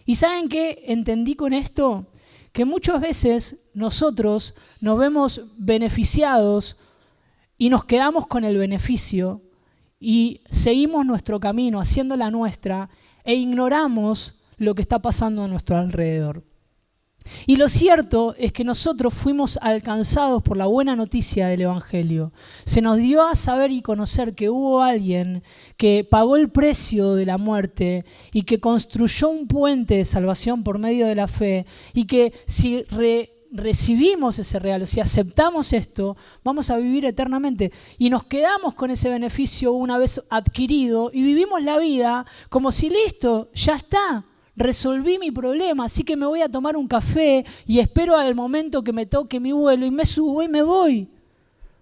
¿Y saben qué entendí con esto? Que muchas veces nosotros nos vemos beneficiados y nos quedamos con el beneficio y seguimos nuestro camino, haciendo la nuestra, e ignoramos lo que está pasando a nuestro alrededor. Y lo cierto es que nosotros fuimos alcanzados por la buena noticia del Evangelio. Se nos dio a saber y conocer que hubo alguien que pagó el precio de la muerte y que construyó un puente de salvación por medio de la fe, y que si recibimos ese regalo, si aceptamos esto, vamos a vivir eternamente. Y nos quedamos con ese beneficio una vez adquirido y vivimos la vida como si listo, ya está. Resolví mi problema, así que me voy a tomar un café y espero al momento que me toque mi vuelo y me subo y me voy.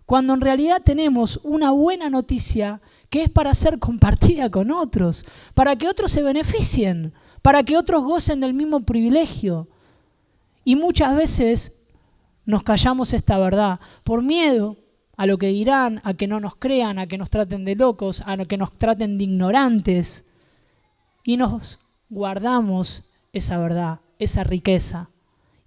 Cuando en realidad tenemos una buena noticia que es para ser compartida con otros, para que otros se beneficien, para que otros gocen del mismo privilegio. Y muchas veces nos callamos esta verdad por miedo a lo que dirán, a que no nos crean, a que nos traten de locos, a que nos traten de ignorantes. Y nos guardamos esa verdad, esa riqueza,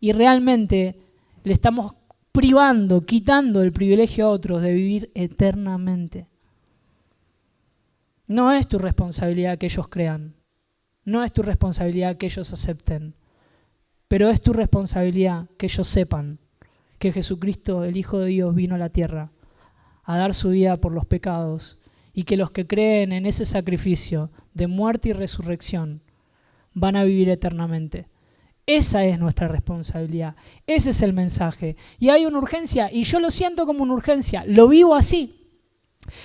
y realmente le estamos privando, quitando el privilegio a otros de vivir eternamente. No es tu responsabilidad que ellos crean, no es tu responsabilidad que ellos acepten, pero es tu responsabilidad que ellos sepan que Jesucristo, el Hijo de Dios, vino a la tierra a dar su vida por los pecados y que los que creen en ese sacrificio de muerte y resurrección van a vivir eternamente. Esa es nuestra responsabilidad, ese es el mensaje. Y hay una urgencia, y yo lo siento como una urgencia, lo vivo así.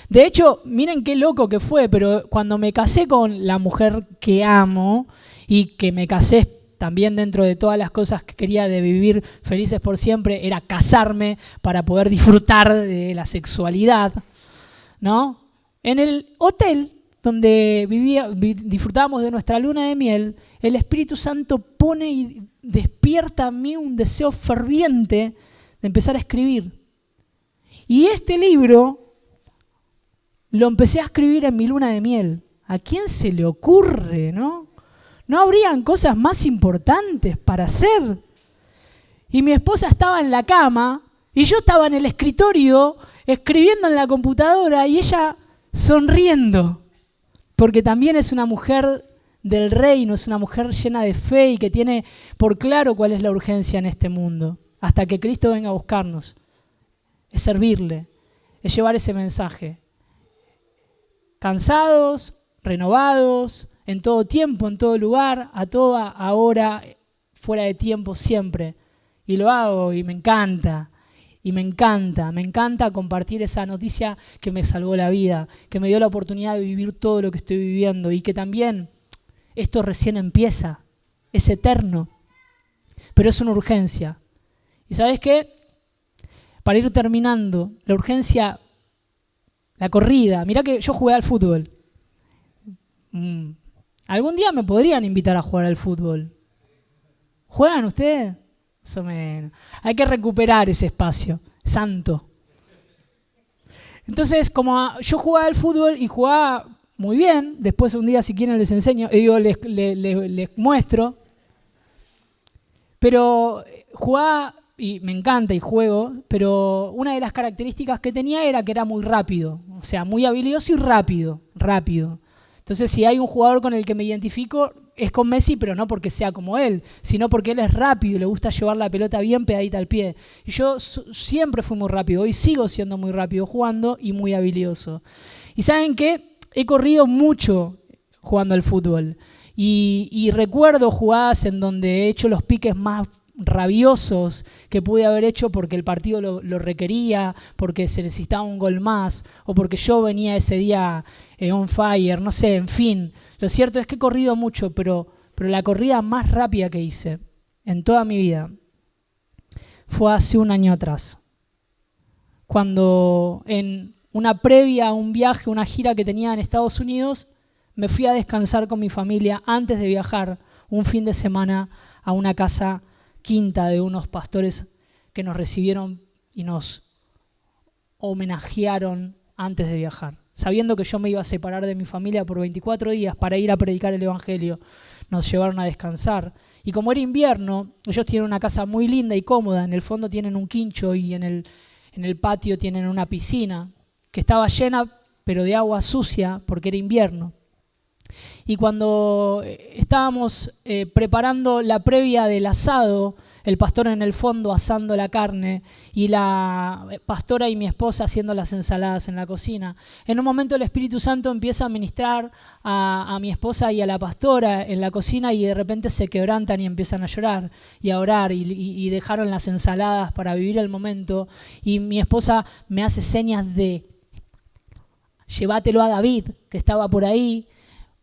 De hecho, miren qué loco que fue, pero cuando me casé con la mujer que amo y que me casé también dentro de todas las cosas que quería de vivir felices por siempre, era casarme para poder disfrutar de la sexualidad, ¿no? En el hotel donde disfrutábamos de nuestra luna de miel, el Espíritu Santo pone y despierta en mí un deseo ferviente de empezar a escribir. Y este libro lo empecé a escribir en mi luna de miel. ¿A quién se le ocurre, no? ¿No habrían cosas más importantes para hacer? Y mi esposa estaba en la cama y yo estaba en el escritorio escribiendo en la computadora y ella sonriendo, porque también es una mujer del reino, es una mujer llena de fe y que tiene por claro cuál es la urgencia en este mundo, hasta que Cristo venga a buscarnos. Es servirle, es llevar ese mensaje. Cansados, renovados, en todo tiempo, en todo lugar, a toda hora, fuera de tiempo, siempre. Y lo hago y me encanta. Y me encanta compartir esa noticia que me salvó la vida, que me dio la oportunidad de vivir todo lo que estoy viviendo y que también esto recién empieza, es eterno, pero es una urgencia. ¿Y sabes qué? Para ir terminando, la urgencia, la corrida, mirá que yo jugué al fútbol. Algún día me podrían invitar a jugar al fútbol. ¿Juegan ustedes? Más o menos. Hay que recuperar ese espacio santo. Entonces, como yo jugaba al fútbol y jugaba muy bien, después un día si quieren les enseño, les muestro, pero jugaba, y me encanta y juego, pero una de las características que tenía era que era muy rápido, o sea, muy habilidoso y rápido. Entonces, si hay un jugador con el que me identifico, es con Messi, pero no porque sea como él, sino porque él es rápido y le gusta llevar la pelota bien pegadita al pie. Y yo siempre fui muy rápido, hoy sigo siendo muy rápido jugando y muy habilidoso. ¿Y saben qué? He corrido mucho jugando al fútbol y recuerdo jugadas en donde he hecho los piques más rabiosos que pude haber hecho porque el partido lo requería, porque se necesitaba un gol más o porque yo venía ese día on fire, no sé, en fin. Lo cierto es que he corrido mucho, pero la corrida más rápida que hice en toda mi vida fue hace un año atrás, cuando en una previa a un viaje, una gira que tenía en Estados Unidos, me fui a descansar con mi familia antes de viajar un fin de semana a una casa quinta de unos pastores que nos recibieron y nos homenajearon antes de viajar. Sabiendo que yo me iba a separar de mi familia por 24 días para ir a predicar el Evangelio, nos llevaron a descansar. Y como era invierno, ellos tienen una casa muy linda y cómoda, en el fondo tienen un quincho y en el patio tienen una piscina que estaba llena pero de agua sucia porque era invierno. Y cuando estábamos preparando la previa del asado, el pastor en el fondo asando la carne y la pastora y mi esposa haciendo las ensaladas en la cocina, en un momento el Espíritu Santo empieza a ministrar a mi esposa y a la pastora en la cocina y de repente se quebrantan y empiezan a llorar y a orar y dejaron las ensaladas para vivir el momento y mi esposa me hace señas de llévatelo a David, que estaba por ahí,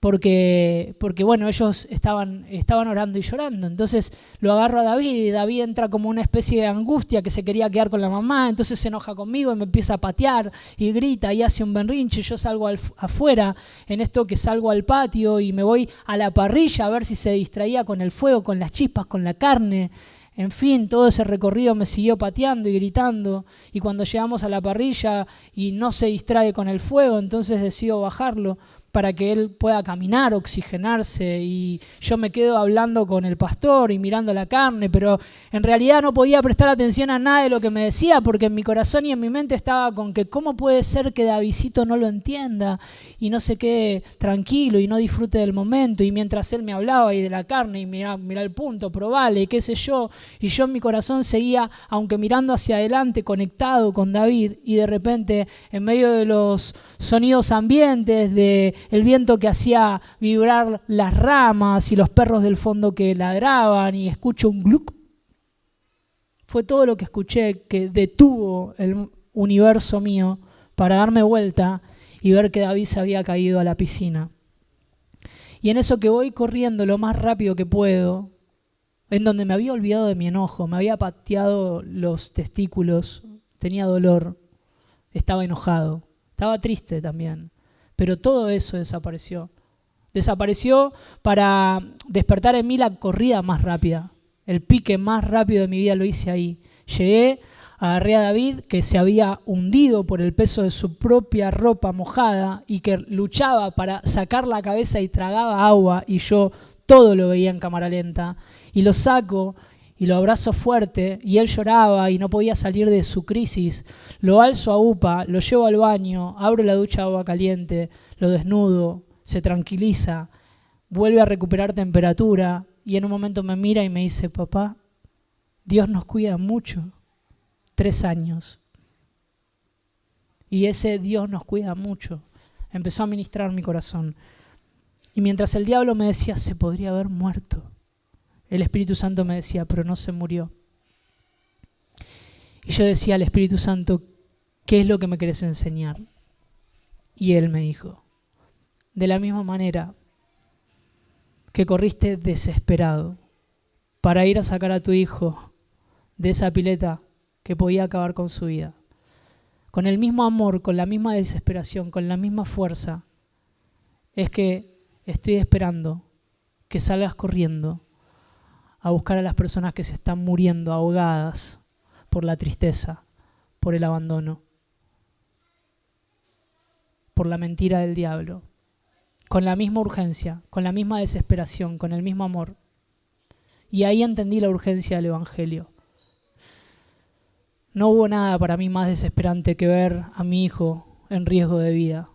porque bueno, ellos estaban orando y llorando. Entonces lo agarro a David y David entra como una especie de angustia que se quería quedar con la mamá, entonces se enoja conmigo y me empieza a patear y grita y hace un berrinche. Yo salgo afuera, en esto que salgo al patio y me voy a la parrilla a ver si se distraía con el fuego, con las chispas, con la carne. En fin, todo ese recorrido me siguió pateando y gritando y cuando llegamos a la parrilla y no se distrae con el fuego, entonces decido bajarlo. para que él pueda caminar, oxigenarse, y yo me quedo hablando con el pastor y mirando la carne, pero en realidad no podía prestar atención a nada de lo que me decía, porque en mi corazón y en mi mente estaba con que cómo puede ser que Davidcito no lo entienda y no se quede tranquilo y no disfrute del momento, y mientras él me hablaba y de la carne y mira el punto, probale, y qué sé yo, y yo en mi corazón seguía, aunque mirando hacia adelante, conectado con David, y de repente en medio de los sonidos ambientes, de el viento que hacía vibrar las ramas y los perros del fondo que ladraban, y escucho un gluc. Fue todo lo que escuché que detuvo el universo mío para darme vuelta y ver que David se había caído a la piscina. Y en eso que voy corriendo lo más rápido que puedo, en donde me había olvidado de mi enojo, me había pateado los testículos, tenía dolor, estaba enojado, estaba triste también. Pero todo eso desapareció. Desapareció para despertar en mí la corrida más rápida. El pique más rápido de mi vida lo hice ahí. Llegué, agarré a David, que se había hundido por el peso de su propia ropa mojada y que luchaba para sacar la cabeza y tragaba agua, y yo todo lo veía en cámara lenta. Y lo saco y lo abrazo fuerte, y él lloraba y no podía salir de su crisis. Lo alzo a UPA, lo llevo al baño, abro la ducha de agua caliente, lo desnudo, se tranquiliza, vuelve a recuperar temperatura, y en un momento me mira y me dice: papá, Dios nos cuida mucho. 3 años. Y ese Dios nos cuida mucho empezó a ministrar mi corazón. Y mientras el diablo me decía: se podría haber muerto, el Espíritu Santo me decía: pero no se murió. Y yo decía al Espíritu Santo: ¿qué es lo que me querés enseñar? Y él me dijo: de la misma manera que corriste desesperado para ir a sacar a tu hijo de esa pileta que podía acabar con su vida, con el mismo amor, con la misma desesperación, con la misma fuerza, es que estoy esperando que salgas corriendo a buscar a las personas que se están muriendo ahogadas por la tristeza, por el abandono, por la mentira del diablo, con la misma urgencia, con la misma desesperación, con el mismo amor. Y ahí entendí la urgencia del Evangelio. No hubo nada para mí más desesperante que ver a mi hijo en riesgo de vida.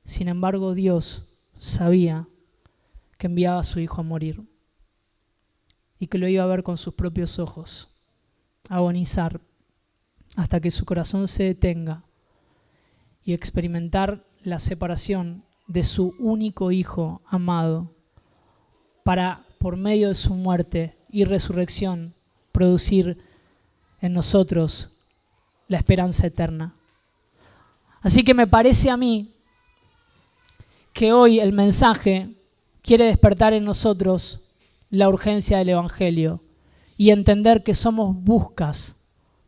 Sin embargo, Dios sabía que enviaba a su hijo a morir y que lo iba a ver con sus propios ojos, agonizar hasta que su corazón se detenga y experimentar la separación de su único hijo amado para, por medio de su muerte y resurrección, producir en nosotros la esperanza eterna. Así que me parece a mí que hoy el mensaje quiere despertar en nosotros la urgencia del Evangelio y entender que somos buscas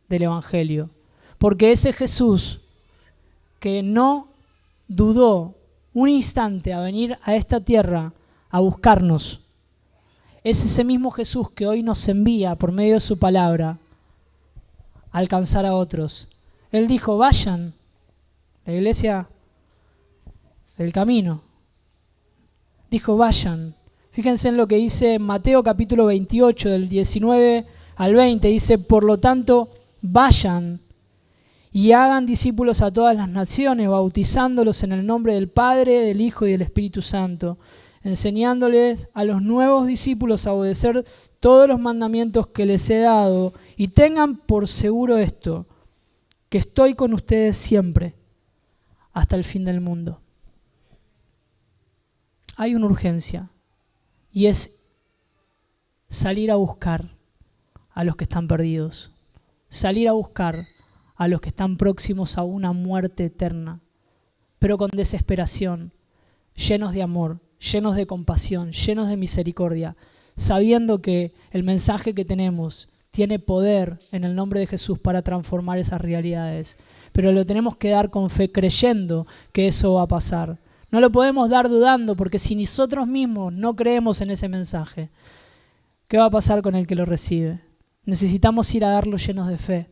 del Evangelio. Porque ese Jesús que no dudó un instante a venir a esta tierra a buscarnos, es ese mismo Jesús que hoy nos envía por medio de su palabra a alcanzar a otros. Él dijo: vayan, la iglesia del camino. Dijo: vayan. Fíjense en lo que dice Mateo capítulo 28, del 19 al 20. Dice: por lo tanto, vayan y hagan discípulos a todas las naciones, bautizándolos en el nombre del Padre, del Hijo y del Espíritu Santo, enseñándoles a los nuevos discípulos a obedecer todos los mandamientos que les he dado, y tengan por seguro esto, que estoy con ustedes siempre, hasta el fin del mundo. Hay una urgencia, y es salir a buscar a los que están perdidos, salir a buscar a los que están próximos a una muerte eterna, pero con desesperación, llenos de amor, llenos de compasión, llenos de misericordia, sabiendo que el mensaje que tenemos tiene poder en el nombre de Jesús para transformar esas realidades. Pero lo tenemos que dar con fe, creyendo que eso va a pasar. No lo podemos dar dudando, porque si nosotros mismos no creemos en ese mensaje, ¿qué va a pasar con el que lo recibe? Necesitamos ir a darlo llenos de fe,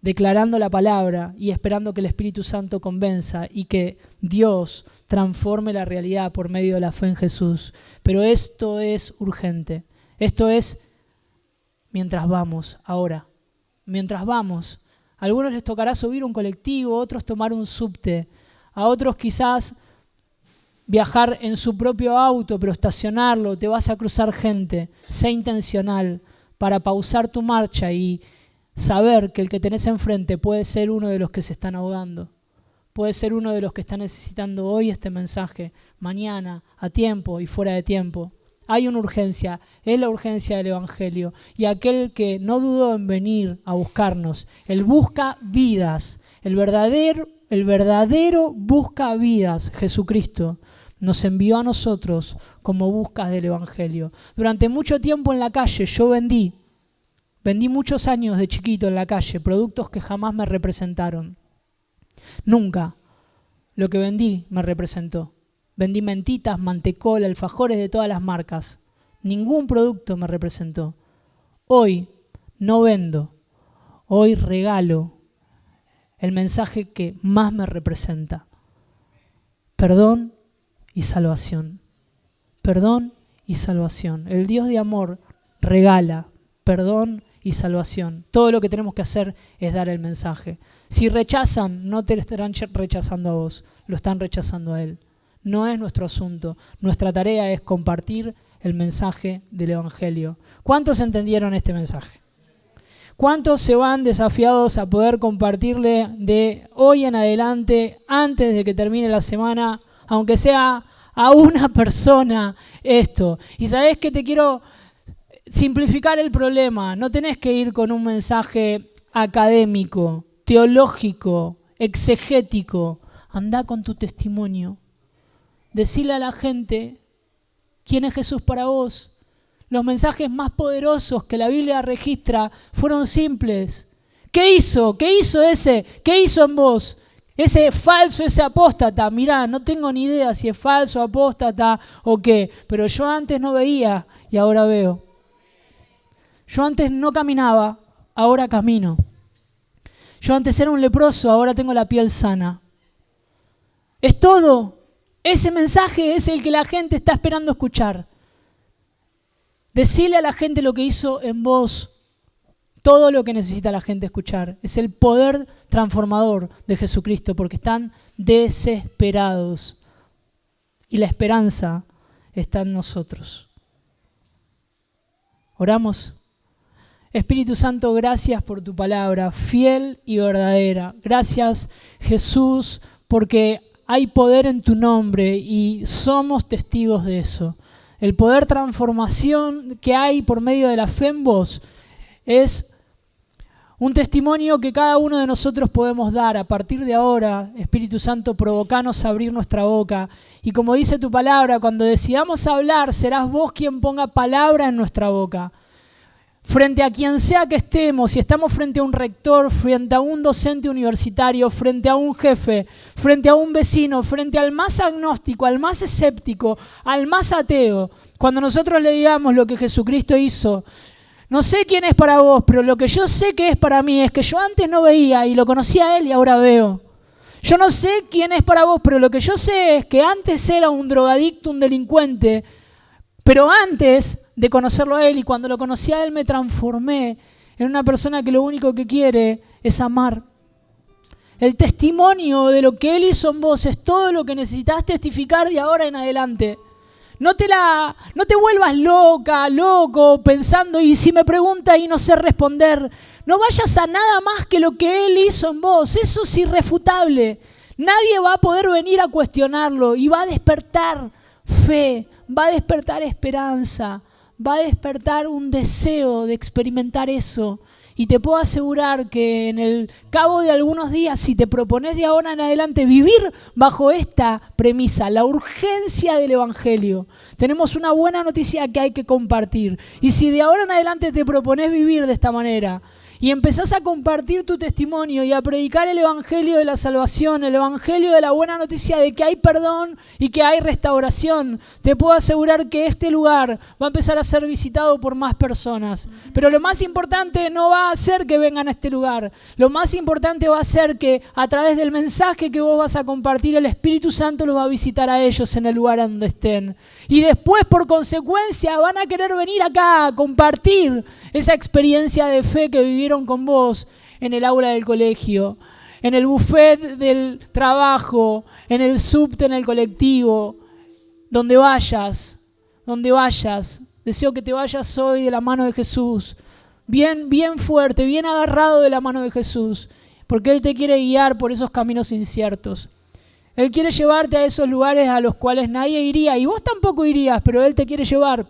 declarando la palabra y esperando que el Espíritu Santo convenza y que Dios transforme la realidad por medio de la fe en Jesús. Pero esto es urgente. Esto es mientras vamos, ahora. Mientras vamos. A algunos les tocará subir un colectivo, a otros tomar un subte, a otros quizás viajar en su propio auto, pero estacionarlo, te vas a cruzar gente. Sé intencional para pausar tu marcha y saber que el que tenés enfrente puede ser uno de los que se están ahogando. Puede ser uno de los que está necesitando hoy este mensaje, mañana, a tiempo y fuera de tiempo. Hay una urgencia, es la urgencia del Evangelio. Y aquel que no dudó en venir a buscarnos, él busca vidas. El verdadero busca vidas, Jesucristo, nos envió a nosotros como buscas del Evangelio. Durante mucho tiempo en la calle yo vendí muchos años de chiquito en la calle, productos que jamás me representaron. Nunca lo que vendí me representó. Vendí mentitas, mantecol, alfajores de todas las marcas. Ningún producto me representó. Hoy no vendo, hoy regalo el mensaje que más me representa. Perdón y salvación. Perdón y salvación. El Dios de amor regala perdón y salvación. Todo lo que tenemos que hacer es dar el mensaje. Si rechazan, no te estarán rechazando a vos, lo están rechazando a Él. No es nuestro asunto. Nuestra tarea es compartir el mensaje del Evangelio. ¿Cuántos entendieron este mensaje? ¿Cuántos se van desafiados a poder compartirle de hoy en adelante, antes de que termine la semana, aunque sea a una persona esto? Y sabés que te quiero simplificar el problema. No tenés que ir con un mensaje académico, teológico, exegético. Andá con tu testimonio. Decile a la gente quién es Jesús para vos. Los mensajes más poderosos que la Biblia registra fueron simples. ¿Qué hizo? ¿Qué hizo ese? ¿Qué hizo en vos? Ese falso, ese apóstata. Mirá, no tengo ni idea si es falso, apóstata o qué. Pero yo antes no veía y ahora veo. Yo antes no caminaba, ahora camino. Yo antes era un leproso, ahora tengo la piel sana. Es todo. Ese mensaje es el que la gente está esperando escuchar. Decile a la gente lo que hizo en vos. Todo lo que necesita la gente escuchar. Es el poder transformador de Jesucristo, porque están desesperados. Y la esperanza está en nosotros. Oramos. Espíritu Santo, gracias por tu palabra, fiel y verdadera. Gracias, Jesús, porque hay poder en tu nombre y somos testigos de eso. El poder transformación que hay por medio de la fe en vos es un testimonio que cada uno de nosotros podemos dar. A partir de ahora, Espíritu Santo, provocanos a abrir nuestra boca. Y como dice tu palabra, cuando decidamos hablar, serás vos quien ponga palabra en nuestra boca. Frente a quien sea que estemos, si estamos frente a un rector, frente a un docente universitario, frente a un jefe, frente a un vecino, frente al más agnóstico, al más escéptico, al más ateo, cuando nosotros le digamos lo que Jesucristo hizo, no sé quién es para vos, pero lo que yo sé que es para mí es que yo antes no veía y lo conocía a él y ahora veo. Yo no sé quién es para vos, pero lo que yo sé es que antes era un drogadicto, un delincuente, pero antes de conocerlo a él y cuando lo conocí a él me transformé en una persona que lo único que quiere es amar. El testimonio de lo que él hizo en vos es todo lo que necesitas testificar de ahora en adelante. No te vuelvas loca, loco, pensando y si me pregunta y no sé responder. No vayas a nada más que lo que él hizo en vos. Eso es irrefutable. Nadie va a poder venir a cuestionarlo y va a despertar fe, va a despertar esperanza, va a despertar un deseo de experimentar eso. Y te puedo asegurar que en el cabo de algunos días, si te propones de ahora en adelante vivir bajo esta premisa, la urgencia del Evangelio, tenemos una buena noticia que hay que compartir. Y si de ahora en adelante te propones vivir de esta manera y empezás a compartir tu testimonio y a predicar el Evangelio de la salvación, el Evangelio de la buena noticia de que hay perdón y que hay restauración, te puedo asegurar que este lugar va a empezar a ser visitado por más personas. Pero lo más importante no va va a hacer que vengan a este lugar. Lo más importante va a ser que a través del mensaje que vos vas a compartir, el Espíritu Santo los va a visitar a ellos en el lugar donde estén. Y después, por consecuencia, van a querer venir acá a compartir esa experiencia de fe que vivieron con vos en el aula del colegio, en el buffet del trabajo, en el subte, en el colectivo, donde vayas. Deseo que te vayas hoy de la mano de Jesús, bien fuerte, bien agarrado de la mano de Jesús, porque Él te quiere guiar por esos caminos inciertos. Él quiere llevarte a esos lugares a los cuales nadie iría, y vos tampoco irías, pero Él te quiere llevar,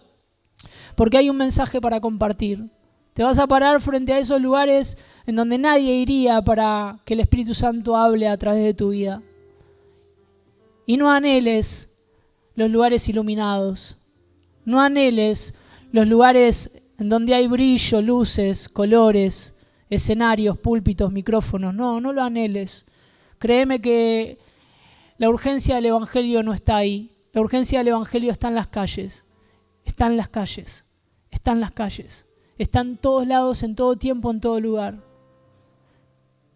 porque hay un mensaje para compartir. Te vas a parar frente a esos lugares en donde nadie iría para que el Espíritu Santo hable a través de tu vida. Y no anheles los lugares iluminados. No anheles los lugares en donde hay brillo, luces, colores, escenarios, púlpitos, micrófonos. No lo anheles. Créeme que la urgencia del Evangelio no está ahí. La urgencia del Evangelio está en las calles. Está en las calles. Está en las calles. Está en todos lados, en todo tiempo, en todo lugar.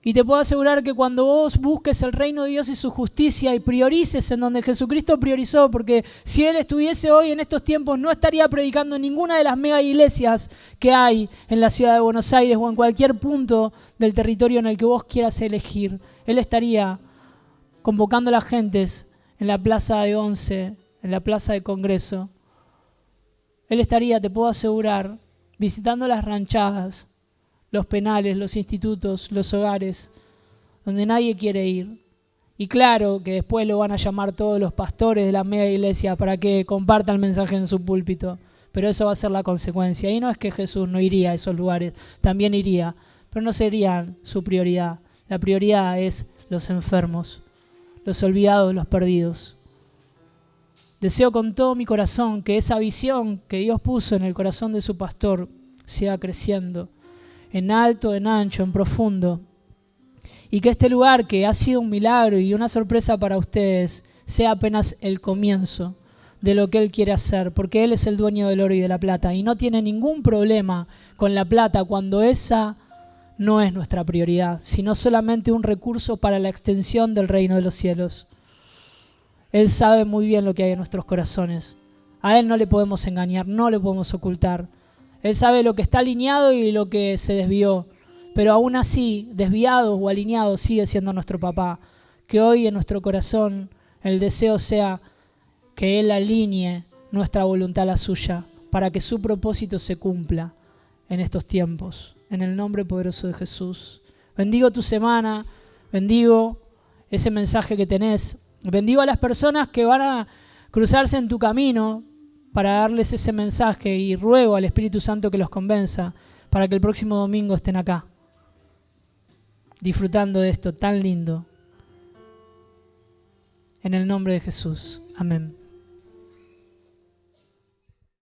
Y te puedo asegurar que cuando vos busques el reino de Dios y su justicia y priorices en donde Jesucristo priorizó, porque si Él estuviese hoy en estos tiempos no estaría predicando en ninguna de las mega iglesias que hay en la ciudad de Buenos Aires o en cualquier punto del territorio en el que vos quieras elegir. Él estaría convocando a las gentes en la plaza de Once, en la plaza de Congreso. Él estaría, te puedo asegurar, visitando las ranchadas, los penales, los institutos, los hogares, donde nadie quiere ir. Y claro que después lo van a llamar todos los pastores de la mega iglesia para que compartan el mensaje en su púlpito, pero eso va a ser la consecuencia. Y no es que Jesús no iría a esos lugares, también iría, pero no sería su prioridad. La prioridad es los enfermos, los olvidados, los perdidos. Deseo con todo mi corazón que esa visión que Dios puso en el corazón de su pastor siga creciendo, en alto, en ancho, en profundo. Y que este lugar que ha sido un milagro y una sorpresa para ustedes sea apenas el comienzo de lo que Él quiere hacer, porque Él es el dueño del oro y de la plata y no tiene ningún problema con la plata cuando esa no es nuestra prioridad, sino solamente un recurso para la extensión del reino de los cielos. Él sabe muy bien lo que hay en nuestros corazones. A Él no le podemos engañar, no le podemos ocultar. Él sabe lo que está alineado y lo que se desvió. Pero aún así, desviado o alineado, sigue siendo nuestro papá. Que hoy en nuestro corazón el deseo sea que Él alinee nuestra voluntad a la suya para que su propósito se cumpla en estos tiempos. En el nombre poderoso de Jesús. Bendigo tu semana, bendigo ese mensaje que tenés. Bendigo a las personas que van a cruzarse en tu camino para darles ese mensaje y ruego al Espíritu Santo que los convenza para que el próximo domingo estén acá, disfrutando de esto tan lindo. En el nombre de Jesús. Amén.